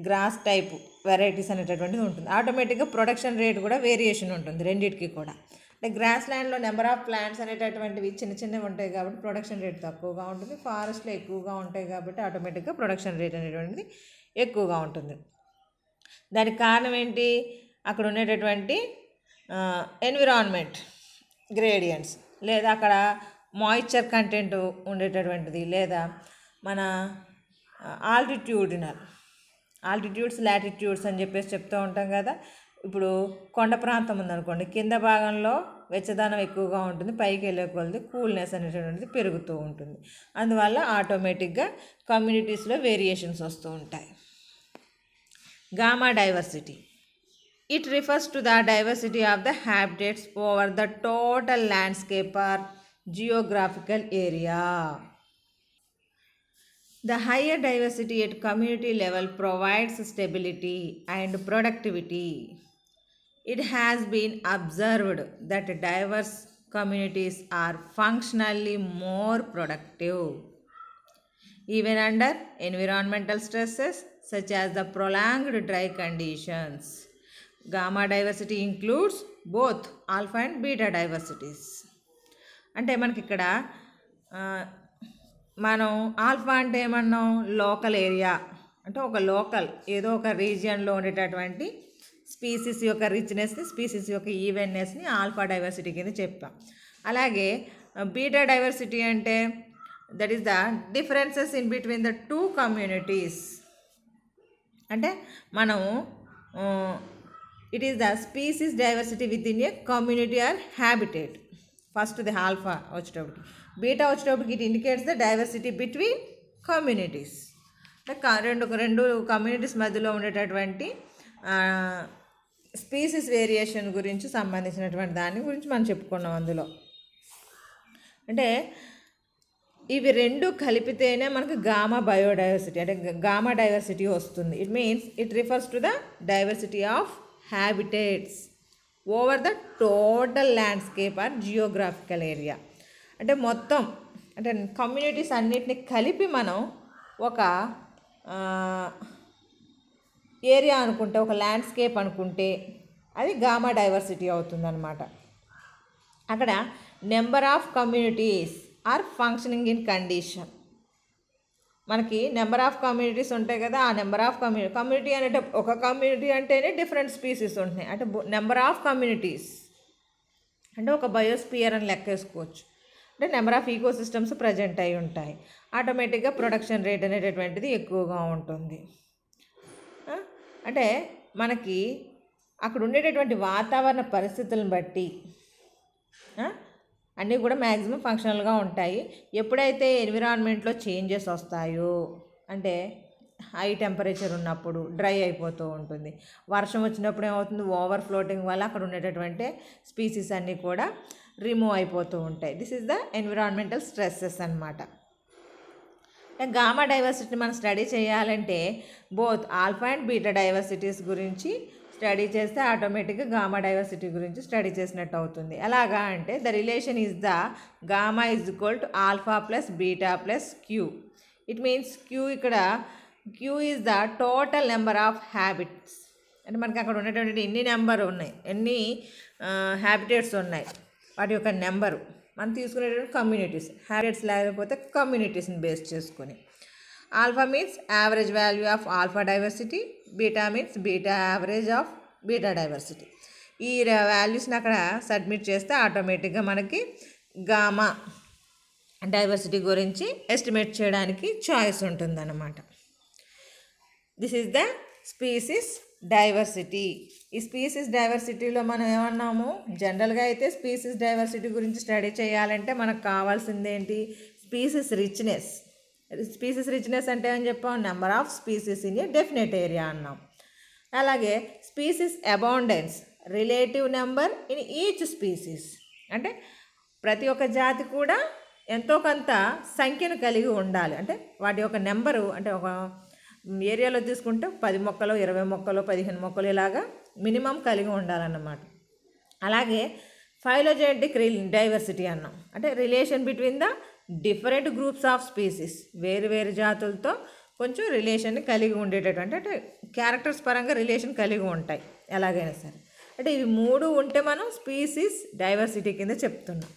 గ్రాస్ టైప్ వెరైటీస్ అనేటటువంటిది ఉంటుంది. ఆటోమేటిక్గా ప్రొడక్షన్ రేట్ కూడా వేరియేషన్ ఉంటుంది రెండింటికి కూడా. అంటే గ్రాస్ ల్యాండ్లో నెంబర్ ఆఫ్ ప్లాంట్స్ అనేటటువంటివి చిన్న చిన్నవి ఉంటాయి కాబట్టి ప్రొడక్షన్ రేట్ తక్కువగా ఉంటుంది. ఫారెస్ట్లో ఎక్కువగా ఉంటాయి కాబట్టి ఆటోమేటిక్గా ప్రొడక్షన్ రేట్ అనేటువంటిది ఎక్కువగా ఉంటుంది. దానికి కారణం ఏంటి, అక్కడ ఉండేటటువంటి ఎన్విరాన్మెంట్ గ్రేడియంట్స్, లేదా అక్కడ మాయిశ్చర్ కంటెంట్ ఉండేటటువంటిది, లేదా మన ఆల్టిట్యూడ్స్ లాటిట్యూడ్స్ అని చెప్పేసి చెప్తూ ఉంటాం కదా. ఇప్పుడు కొండ ప్రాంతం ఉందనుకోండి, కింద భాగంలో వెచ్చదనం ఎక్కువగా ఉంటుంది, పైకి వెళ్ళే కొలది కూల్నెస్ అనేటువంటిది పెరుగుతూ ఉంటుంది. అందువల్ల ఆటోమేటిక్గా కమ్యూనిటీస్లో వేరియేషన్స్ వస్తూ ఉంటాయి. Gamma diversity. It refers to the diversity of the habitats over the total landscape or geographical area. The higher diversity at community level provides stability and productivity. It has been observed that diverse communities are functionally more productive, even under environmental stresses such as the prolonged dry conditions. Gamma diversity includes both alpha and beta diversities. అంటే మనకి ఇక్కడ మనం alpha అంటే ఏమన్నాం, local area అంటే ఒక local ఏదో ఒక రీజియన్లో ఉండేటటువంటి స్పీసీస్ యొక్క రిచ్నెస్ని, స్పీసీస్ యొక్క ఈవెన్నెస్ని ఆల్ఫా డైవర్సిటీ కింద చెప్పాం. అలాగే బీటా డైవర్సిటీ అంటే that is the differences in between the two communities. అంటే మనము it is the species diversity within a community or habitat. First the alpha వచ్చేటప్పటికి, బీటా వచ్చేటప్పటికి it indicates the diversity between communities. అంటే రెండు communities మధ్యలో ఉండేటటువంటి species variation గురించి సంబంధించినటువంటి దాని గురించి మనం చెప్పుకున్నాం అందులో. అంటే ఇవి రెండు కలిపితేనే మనకు గామా బయోడైవర్సిటీ అంటే గామా డైవర్సిటీ వస్తుంది. It means it refers to the diversity of habitats over the total landscape or geographical area. అంటే మొత్తం అంటే కమ్యూనిటీస్ అన్నిటిని కలిపి మనం ఒక ఏరియా అనుకుంటే, ఒక ల్యాండ్స్కేప్ అనుకుంటే అది గామా డైవర్సిటీ అవుతుందన్నమాట. అక్కడ number of communities are functioning in condition. మనకి నెంబర్ ఆఫ్ కమ్యూనిటీస్ ఉంటాయి కదా, ఆ నెంబర్ ఆఫ్ కమ్యూనిటీ అంటే ఒక కమ్యూనిటీ అంటేనే డిఫరెంట్ స్పీసీస్ ఉంటున్నాయి. అంటే నెంబర్ ఆఫ్ కమ్యూనిటీస్ అంటే ఒక బయోస్పియర్ అని లెక్కేసుకోవచ్చు. అంటే number of eco systems present అయి ఉంటాయి. ఆటోమేటిక్గా ప్రొడక్షన్ రేట్ అనేటటువంటిది ఎక్కువగా ఉంటుంది. అంటే మనకి అక్కడ ఉండేటటువంటి వాతావరణ పరిస్థితులను బట్టి అన్నీ కూడా మ్యాక్సిమం ఫంక్షనల్గా ఉంటాయి. ఎప్పుడైతే ఎన్విరాన్మెంట్లో చేంజెస్ వస్తాయో అంటే హై టెంపరేచర్ ఉన్నప్పుడు డ్రై అయిపోతూ ఉంటుంది, వర్షం వచ్చినప్పుడు ఏమవుతుంది, ఓవర్ ఫ్లోటింగ్ వల్ల అక్కడ ఉండేటటువంటి స్పీసీస్ అన్నీ కూడా రిమూవ్ అయిపోతూ ఉంటాయి. This is the environmental stresses అన్నమాట. గామా డైవర్సిటీ మనం స్టడీ చేయాలంటే both alpha and beta diversities గురించి స్టడీ చేస్తే ఆటోమేటిక్గా గామా డైవర్సిటీ గురించి స్టడీ చేసినట్టు అవుతుంది. ఎలాగా అంటే the relation is the gamma is equal to alpha plus beta plus Q. It means ఇక్కడ Q is the total number of habits. అంటే మనకి అక్కడ ఉన్నటువంటి ఎన్ని నెంబర్ ఉన్నాయి, ఎన్ని హ్యాబిటేట్స్ ఉన్నాయి, వాటి యొక్క నెంబరు. మనం తీసుకునేటువంటి కమ్యూనిటీస్, హ్యాబిటేట్స్ లేకపోతే కమ్యూనిటీస్ని బేస్ చేసుకొని. Alpha means average value of alpha diversity, beta means beta average of beta diversity. ఈ వాల్యూస్ని అక్కడ సబ్మిట్ చేస్తే ఆటోమేటిక్గా మనకి గామా డైవర్సిటీ గురించి ఎస్టిమేట్ చేయడానికి చాయిస్ ఉంటుందన్నమాట. This is the species diversity. ఈ స్పీసీస్ డైవర్సిటీలో మనం ఏమన్నాము, జనరల్గా అయితే స్పీసీస్ డైవర్సిటీ గురించి స్టడీ చేయాలంటే మనకు కావాల్సింది ఏంటి, స్పీసీస్ రిచ్నెస్. స్పీసీస్ రిచ్నెస్ అంటే ఏమని చెప్పాం, number of species in a definite area అన్నాం. అలాగే species abundance, relative number in each species. అంటే ప్రతి ఒక్క జాతి కూడా ఎంతో కొంత సంఖ్యను కలిగి ఉండాలి. అంటే వాటి యొక్క నెంబరు అంటే ఒక ఏరియాలో తీసుకుంటే 10 మొక్కలు, 20 మొక్కలు, 15 మొక్కలు ఇలాగా మినిమం కలిగి ఉండాలన్నమాట. అలాగే ఫైలోజెనెటిక్ డైవర్సిటీ అన్నాం. అంటే relation between the different groups of species, వేరు వేరు జాతులతో కొంచెం రిలేషన్ని కలిగి ఉండేటటువంటి అంటే క్యారెక్టర్స్ పరంగా రిలేషన్ కలిగి ఉంటాయి ఎలాగైనా సరే. అంటే ఇవి 3 ఉంటే మనం స్పీసీస్ డైవర్సిటీ కింద చెప్తున్నాం.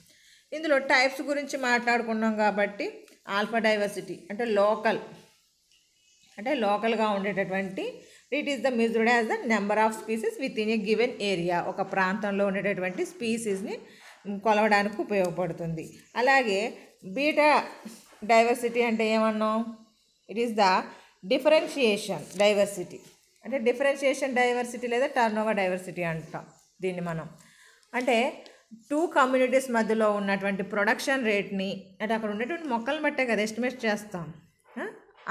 ఇందులో టైప్స్ గురించి మాట్లాడుకున్నాం కాబట్టి ఆల్ఫా డైవర్సిటీ అంటే లోకల్గా ఉండేటటువంటి, it is the measured as the number of species with in a given area. ఒక ప్రాంతంలో ఉండేటటువంటి స్పీసీస్ని కొలవడానికి ఉపయోగపడుతుంది. అలాగే బీటా డైవర్సిటీ అంటే ఏమన్నాం, it is the differentiation diversity. అంటే డిఫరెన్షియేషన్ డైవర్సిటీ లేదా టర్నోవర్ డైవర్సిటీ అంటాం దీన్ని మనం. అంటే 2 కమ్యూనిటీస్ మధ్యలో ఉన్నటువంటి ప్రొడక్షన్ రేట్ని అంటే అక్కడ ఉండేటువంటి మొక్కలను బట్టే కదా ఎస్టిమేట్ చేస్తాం.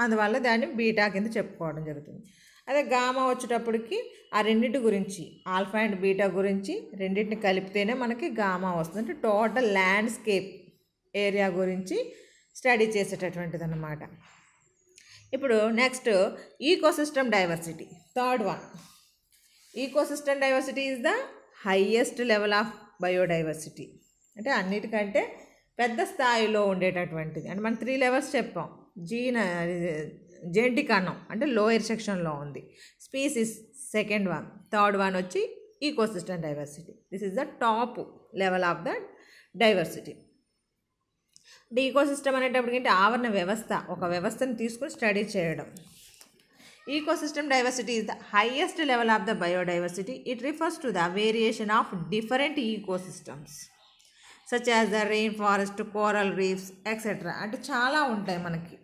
అందువల్ల దాన్ని బీటా కింద చెప్పుకోవడం జరుగుతుంది. అదే గామా వచ్చేటప్పటికి ఆ రెండింటి గురించి, ఆల్ఫా అండ్ బీటా గురించి రెండింటిని కలిపితేనే మనకి గామా వస్తుంది. అంటే టోటల్ ల్యాండ్స్కేప్ ఏరియా గురించి స్టడీ చేసేటటువంటిది అన్నమాట. ఇప్పుడు next ecosystem diversity, third one. Ecosystem diversity is the highest level of biodiversity. అంటే అన్నిటికంటే పెద్ద స్థాయిలో ఉండేటటువంటిది. అంటే మనం 3 లెవెల్స్ చెప్పాం. జెనెటిక్ అన్నాం, అంటే లోయర్ సెక్షన్లో ఉంది. Species second one, third one వచ్చి ecosystem diversity. This is the top level of the diversity. అంటే ఈకోసిస్టమ్ అనేటప్పటికంటే ఆవరణ వ్యవస్థ, ఒక వ్యవస్థను తీసుకుని స్టడీ చేయడం. Ecosystem diversity is the highest level of the biodiversity. It refers to the variation of different ecosystems such as the rain forest, coral reefs etcetera. అంటే చాలా ఉంటాయి మనకి.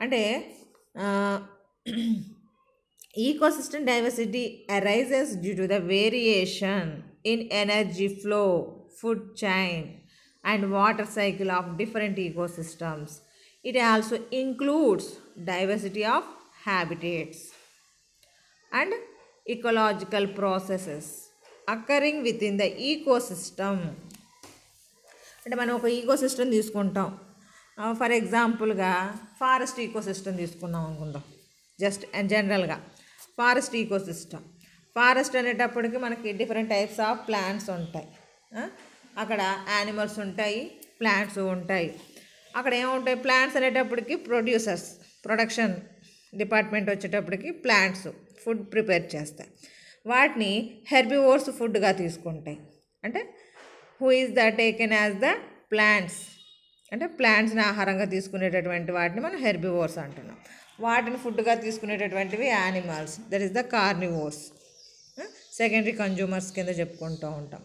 అంటే ecosystem diversity arises due to the variation in energy flow, food chain and water cycle of different ecosystems. It also includes diversity of habitats and ecological processes occurring within the ecosystem. అంటే మనం ఒక ecosystem తీసుకుంటాం. For ఎగ్జాంపుల్గా forest ecosystem తీసుకున్నాం అనుకుందాం. Just జనరల్గా forest ecosystem. Forest అనేటప్పటికి మనకి డిఫరెంట్ టైప్స్ ఆఫ్ ప్లాంట్స్ ఉంటాయి. అక్కడ యానిమల్స్ ఉంటాయి, ప్లాంట్స్ ఉంటాయి. అక్కడ ఏముంటాయి, ప్లాంట్స్ అనేటప్పటికి ప్రొడక్షన్ డిపార్ట్మెంట్ వచ్చేటప్పటికి ప్లాంట్స్ ఫుడ్ ప్రిపేర్ చేస్తాయి. వాటిని హెర్బివోర్స్ ఫుడ్గా తీసుకుంటాయి. అంటే who is the taken as the plants, అంటే ప్లాంట్స్ని ఆహారంగా తీసుకునేటటువంటి వాటిని మనం హెర్బివోర్స్ అంటున్నాం. వాటిని ఫుడ్గా తీసుకునేటటువంటివి animals, that is the carnivores. Secondary consumers కింద చెప్పుకుంటూ ఉంటాం.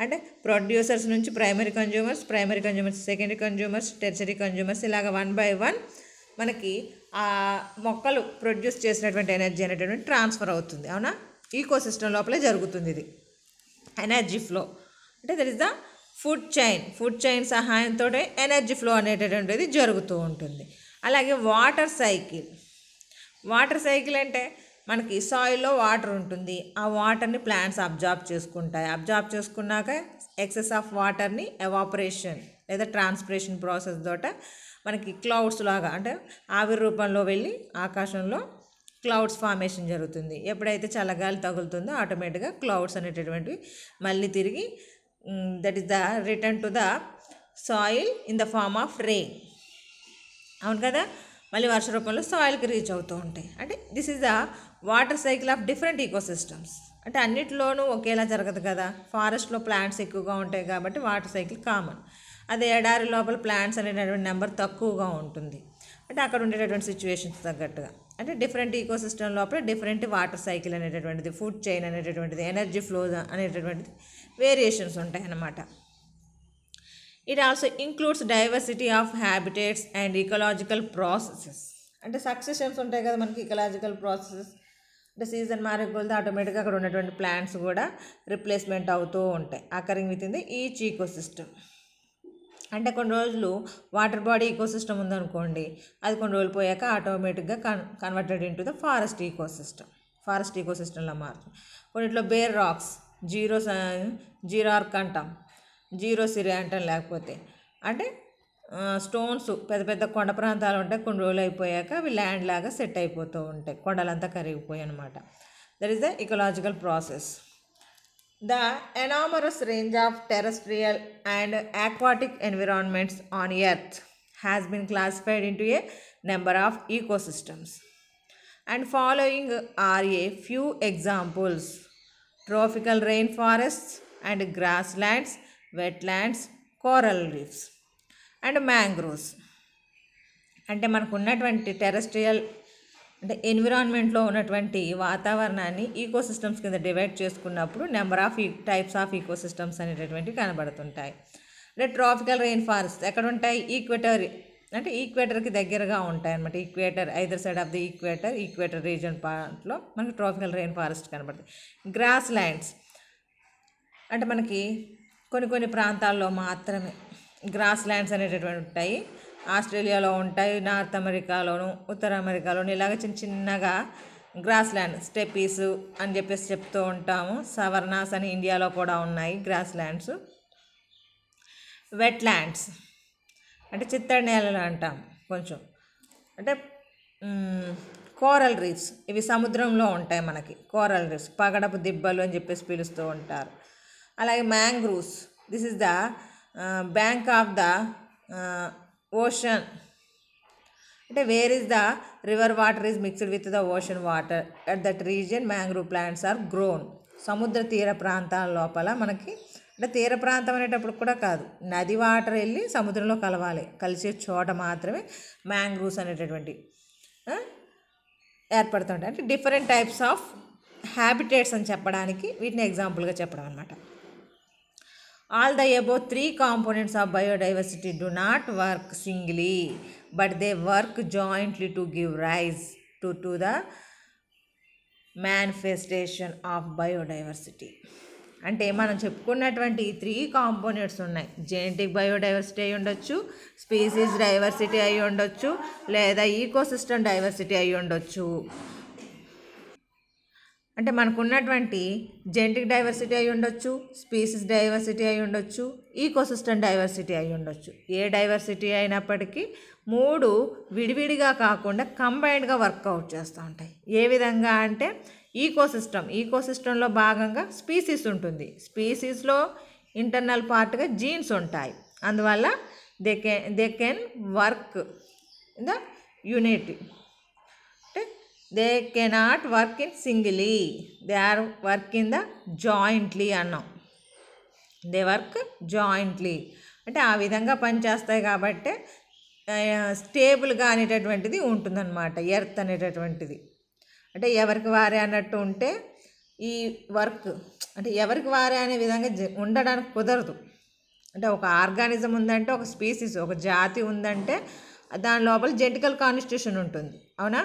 అంటే ప్రొడ్యూసర్స్ నుంచి primary consumers, primary consumers secondary consumers, tertiary consumers, ఇలాగ 1 by 1 మనకి ఆ మొక్కలు ప్రొడ్యూస్ చేసినటువంటి ఎనర్జీ అనేటటువంటి ట్రాన్స్ఫర్ అవుతుంది. అవునా, ఈకోసిస్టమ్ లోపలే జరుగుతుంది ఇది ఎనర్జీ ఫ్లో. అంటే that is the food chain సహాయంతో ఎనర్జీ ఫ్లో అనేటటువంటిది జరుగుతూ ఉంటుంది. అలాగే వాటర్ సైకిల్ అంటే మనకి సాయిల్లో వాటర్ ఉంటుంది. ఆ వాటర్ని ప్లాంట్స్ అబ్జార్బ్ చేసుకుంటాయి. అబ్జార్బ్ చేసుకున్నాక ఎక్సెస్ ఆఫ్ వాటర్ని ఎవాపరేషన్ లేదా ట్రాన్స్పిరేషన్ ప్రాసెస్ తోట మనకి క్లౌడ్స్ లాగా, అంటే ఆవిరి రూపంలో వెళ్ళి ఆకాశంలో క్లౌడ్స్ ఫార్మేషన్ జరుగుతుంది. ఎప్పుడైతే చల్లగాలి తగులుతుందో ఆటోమేటిక్గా క్లౌడ్స్ అనేటటువంటివి మళ్ళీ తిరిగి that is the return to the soil in the form of rain. అవును కదా, మళ్ళీ వర్ష రూపంలో సాయిల్కి రీచ్ అవుతూ ఉంటాయి. అంటే this is the water cycle of different ecosystems. అంటే అన్నిటిలోనూ ఒకేలా జరగదు కదా. ఫారెస్ట్లో ప్లాంట్స్ ఎక్కువగా ఉంటాయి కాబట్టి వాటర్ సైకిల్ కామన్. అదే ఎడారి లోపల ప్లాంట్స్ అనేటటువంటి నెంబర్ తక్కువగా ఉంటుంది. అంటే అక్కడ ఉండేటటువంటి సిచ్యువేషన్స్ తగ్గట్టుగా, అంటే డిఫరెంట్ ఈకోసిస్టమ్ లోపల డిఫరెంట్ వాటర్ సైకిల్ అనేటటువంటిది, ఫుడ్ చైన్ అనేటటువంటిది, ఎనర్జీ ఫ్లో అనేటటువంటిది వేరియేషన్స్ ఉంటాయి అన్నమాట. It also includes diversity of habitats and ecological processes. అంటే సక్సెషన్స్ ఉంటాయి కదా మనకి ఈకలాజికల్ ప్రాసెసెస్. అంటే సీజన్ మారే కొలది ఆటోమేటిక్గా అక్కడ ఉన్నటువంటి ప్లాంట్స్ కూడా రిప్లేస్మెంట్ అవుతూ ఉంటాయి, occurring with in the each ecosystem. అంటే కొన్ని రోజులు వాటర్ బాడీ ఈకోసిస్టమ్ ఉందనుకోండి, అది కొన్ని రోజులు పోయాక ఆటోమేటిక్గా కన్వర్టెడ్ ఇంటూ ద ఫారెస్ట్ ఈకోసిస్టంలో మారుతుంది. కొన్నిట్లో బేర్ రాక్స్, జీరో ఆర్క్ అంటాం, జీరో సిరే అంటాం. లేకపోతే అంటే స్టోన్స్ పెద్ద పెద్ద కొండ ప్రాంతాలు ఉంటాయి, కొన్ని రోజులు అయిపోయాక అవి ల్యాండ్ లాగా సెట్ అయిపోతూ ఉంటాయి, కొండలంతా కరిగిపోయి అనమాట. That is the ecological process. The enormous range of terrestrial and aquatic environments on Earth has been classified into a number of ecosystems. And following are a few examples: tropical rainforests and grasslands, wetlands, coral reefs, and mangroves. అంటే మనకు ఉన్నటువంటి terrestrial అంటే ఎన్విరాన్మెంట్లో ఉన్నటువంటి వాతావరణాన్ని ecosystems కింద divide చేసుకున్నప్పుడు number of types of ecosystems అనేటటువంటివి కనబడుతుంటాయి. అంటే ట్రాపికల్ రెయిన్ ఫారెస్ట్ ఎక్కడ ఉంటాయి, ఈక్వేటర్కి దగ్గరగా ఉంటాయి అన్నమాట. Either side of the equator reason పార్ట్లో మనకి ట్రాపికల్ రెయిన్ ఫారెస్ట్ కనబడుతుంది. గ్రాస్ ల్యాండ్స్ అంటే మనకి కొన్ని ప్రాంతాల్లో మాత్రమే గ్రాస్ ల్యాండ్స్ అనేటటువంటి ఉంటాయి. ఆస్ట్రేలియాలో ఉంటాయి, నార్త్ అమెరికాలోను, ఉత్తర అమెరికాలోను ఇలాగ చిన్నగా గ్రాస్ ల్యాండ్, స్టెపీస్ అని చెప్పేసి చెప్తూ ఉంటాము. సవర్నాస్ అని ఇండియాలో కూడా ఉన్నాయి గ్రాస్ ల్యాండ్స్. వెట్ అంటే చిత్తడి నేలలు అంటాం కొంచెం. అంటే కోరల్ రీఫ్స్, ఇవి సముద్రంలో ఉంటాయి మనకి. కోరల్ రీఫ్స్ పగడపు దిబ్బలు అని చెప్పేసి పిలుస్తూ ఉంటారు. అలాగే mangroves, this is the bank of the ocean. అంటే where is the river water is mixed with the ocean water at that region mangrove plants are grown. సముద్ర తీర ప్రాంతాల లోపల మనకి, అంటే తీర ప్రాంతం అనేటప్పుడు కూడా కాదు, నది వాటర్ వెళ్ళి సముద్రంలో కలవాలి, కలిసే చోట మాత్రమే మ్యాంగ్రూవ్స్ అనేటటువంటి ఏర్పడుతుంటాయి. అంటే డిఫరెంట్ టైప్స్ ఆఫ్ హ్యాబిటేట్స్ అని చెప్పడానికి వీటిని ఎగ్జాంపుల్గా చెప్పడం అనమాట. All the above three components of biodiversity do not work singly, but they work jointly to give rise to the manifestation of biodiversity. అంటే మనం చెప్పుకున్నటువంటి 3 కాంపోనెంట్స్ ఉన్నాయి. జెనెటిక్ బయోడైవర్సిటీ అయి ఉండొచ్చు, స్పీసీస్ డైవర్సిటీ అయి ఉండొచ్చు, లేదా ఈకోసిస్టమ్ డైవర్సిటీ అయి ఉండొచ్చు. అంటే మనకు ఉన్నటువంటి జెనెటిక్ డైవర్సిటీ అయి ఉండొచ్చు, స్పీసీస్ డైవర్సిటీ అయి ఉండొచ్చు, ఈకోసిస్టమ్ డైవర్సిటీ అయి ఉండొచ్చు. ఏ డైవర్సిటీ అయినప్పటికీ 3 విడివిడిగా కాకుండా కంబైన్డ్గా వర్కౌట్ చేస్తూ ఉంటాయి. ఏ విధంగా అంటే ఈకోసిస్టంలో భాగంగా స్పీసీస్ ఉంటుంది. స్పీసీస్లో ఇంటర్నల్ పార్ట్గా జీన్స్ ఉంటాయి. అందువల్ల they can work in the unity. They cannot work in singly, they are work in the jointly అన్నాం. దే వర్క్ జాయింట్లీ అంటే ఆ విధంగా పనిచేస్తాయి కాబట్టి స్టేబుల్గా అనేటటువంటిది ఉంటుందన్నమాట. ఎర్త్ అనేటటువంటిది అంటే ఎవరికి వారే అన్నట్టు ఉంటే ఈ వర్క్ అంటే ఎవరికి వారే అనే విధంగా ఉండడానికి కుదరదు. అంటే ఒక ఆర్గానిజం ఉందంటే, ఒక స్పీసీస్, ఒక జాతి ఉందంటే దాని లోపల జెనెటికల్ కాన్స్టిట్యూషన్ ఉంటుంది, అవునా?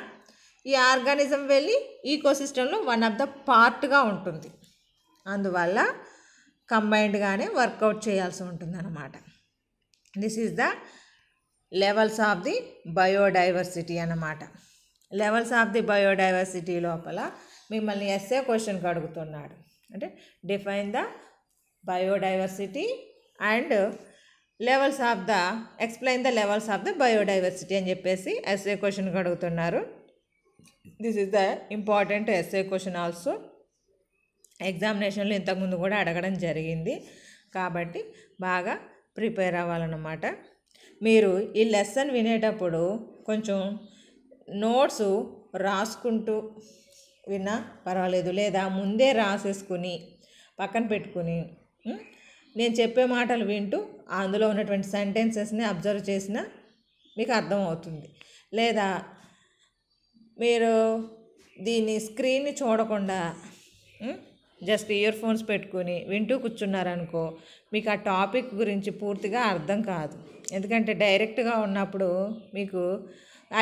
ఈ ఆర్గానిజం వెళ్ళి ఈకోసిస్టంలో వన్ ఆఫ్ ద పార్ట్గా ఉంటుంది. అందువల్ల కంబైన్డ్గానే వర్కౌట్ చేయాల్సి ఉంటుంది అన్నమాట. This is the levels of the biodiversity అన్నమాట. లెవెల్స్ ఆఫ్ ది బయోడైవర్సిటీ లోపల మిమ్మల్ని ఎస్ఏ క్వశ్చన్కి అడుగుతున్నాడు. అంటే define the biodiversity and levels of the explain the levels of the biodiversity అని చెప్పేసి ఎస్ఏ క్వశ్చన్కి అడుగుతున్నారు. This is the important SA question also. ఎగ్జామినేషన్లో ఇంతకుముందు కూడా అడగడం జరిగింది కాబట్టి బాగా ప్రిపేర్ అవ్వాలన్నమాట. మీరు ఈ లెసన్ వినేటప్పుడు కొంచెం నోట్స్ రాసుకుంటూ విన్నా పర్వాలేదు, లేదా ముందే రాసేసుకుని పక్కన పెట్టుకుని నేను చెప్పే మాటలు వింటూ అందులో ఉన్నటువంటి సెంటెన్సెస్ని అబ్జర్వ్ చేసినా మీకు అర్థమవుతుంది. లేదా మీరు దీన్ని స్క్రీన్ని చూడకుండా జస్ట్ ఇయర్ ఫోన్స్ పెట్టుకుని వింటూ కూర్చున్నారనుకో, మీకు ఆ టాపిక్ గురించి పూర్తిగా అర్థం కాదు. ఎందుకంటే డైరెక్ట్గా ఉన్నప్పుడు మీకు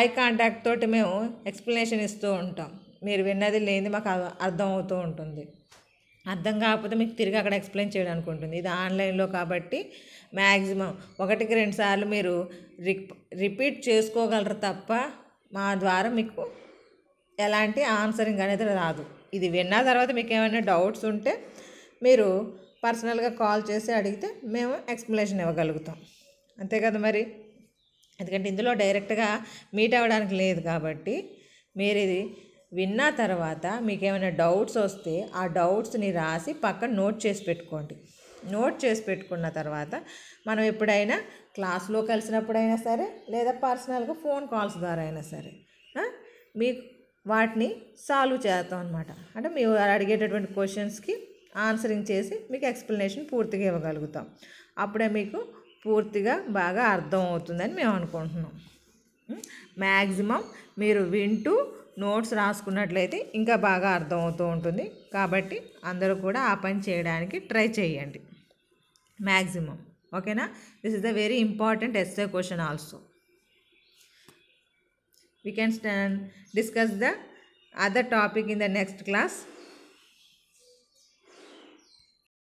ఐ కాంటాక్ట్ తోటి మేము ఎక్స్ప్లెనేషన్ ఇస్తూ ఉంటాం. మీరు విన్నది లేనిది మాకు అర్థం అవుతూ ఉంటుంది. అర్థం కాకపోతే మీకు తిరిగి అక్కడ ఎక్స్ప్లెయిన్ చేయడానికి ఉంటుంది. ఇది ఆన్లైన్లో కాబట్టి మ్యాక్సిమం 1కి 2 సార్లు మీరు రిపీట్ చేసుకోగలరు తప్ప మా ద్వారా మీకు ఎలాంటి ఆన్సరింగ్ అనేది రాదు. ఇది విన్న తర్వాత మీకు ఏమైనా డౌట్స్ ఉంటే మీరు పర్సనల్గా కాల్ చేసి అడిగితే మేము ఎక్స్ప్లెనేషన్ ఇవ్వగలుగుతాం. అంతే కదా మరి. ఎందుకంటే ఇందులో డైరెక్ట్గా మీట్ అవ్వడానికి లేదు కాబట్టి మీరు ఇది విన్న తర్వాత మీకు ఏమైనా డౌట్స్ వస్తే ఆ డౌట్స్ని రాసి పక్కన నోట్ చేసి పెట్టుకోండి. నోట్ చేసి పెట్టుకున్న తర్వాత మనం ఎప్పుడైనా క్లాస్లో కలిసినప్పుడైనా సరే, లేదా పర్సనల్గా ఫోన్ కాల్స్ ద్వారా అయినా సరే మీకు వాటిని సాల్వ్ చేస్తాం అనమాట. అంటే మీరు అడిగేటటువంటి క్వశ్చన్స్కి ఆన్సరింగ్ చేసి మీకు ఎక్స్ప్లెనేషన్ పూర్తిగా ఇవ్వగలుగుతాం. అప్పుడే మీకు పూర్తిగా బాగా అర్థం అవుతుందని మేము అనుకుంటున్నాం. మ్యాక్సిమం మీరు వింటూ నోట్స్ రాసుకున్నట్లయితే ఇంకా బాగా అర్థమవుతూ ఉంటుంది. కాబట్టి అందరూ కూడా ఆ పని చేయడానికి ట్రై చేయండి మ్యాక్సిమం. ఓకేనా? This is the very important essay question also. We can discuss the other topic in the next class.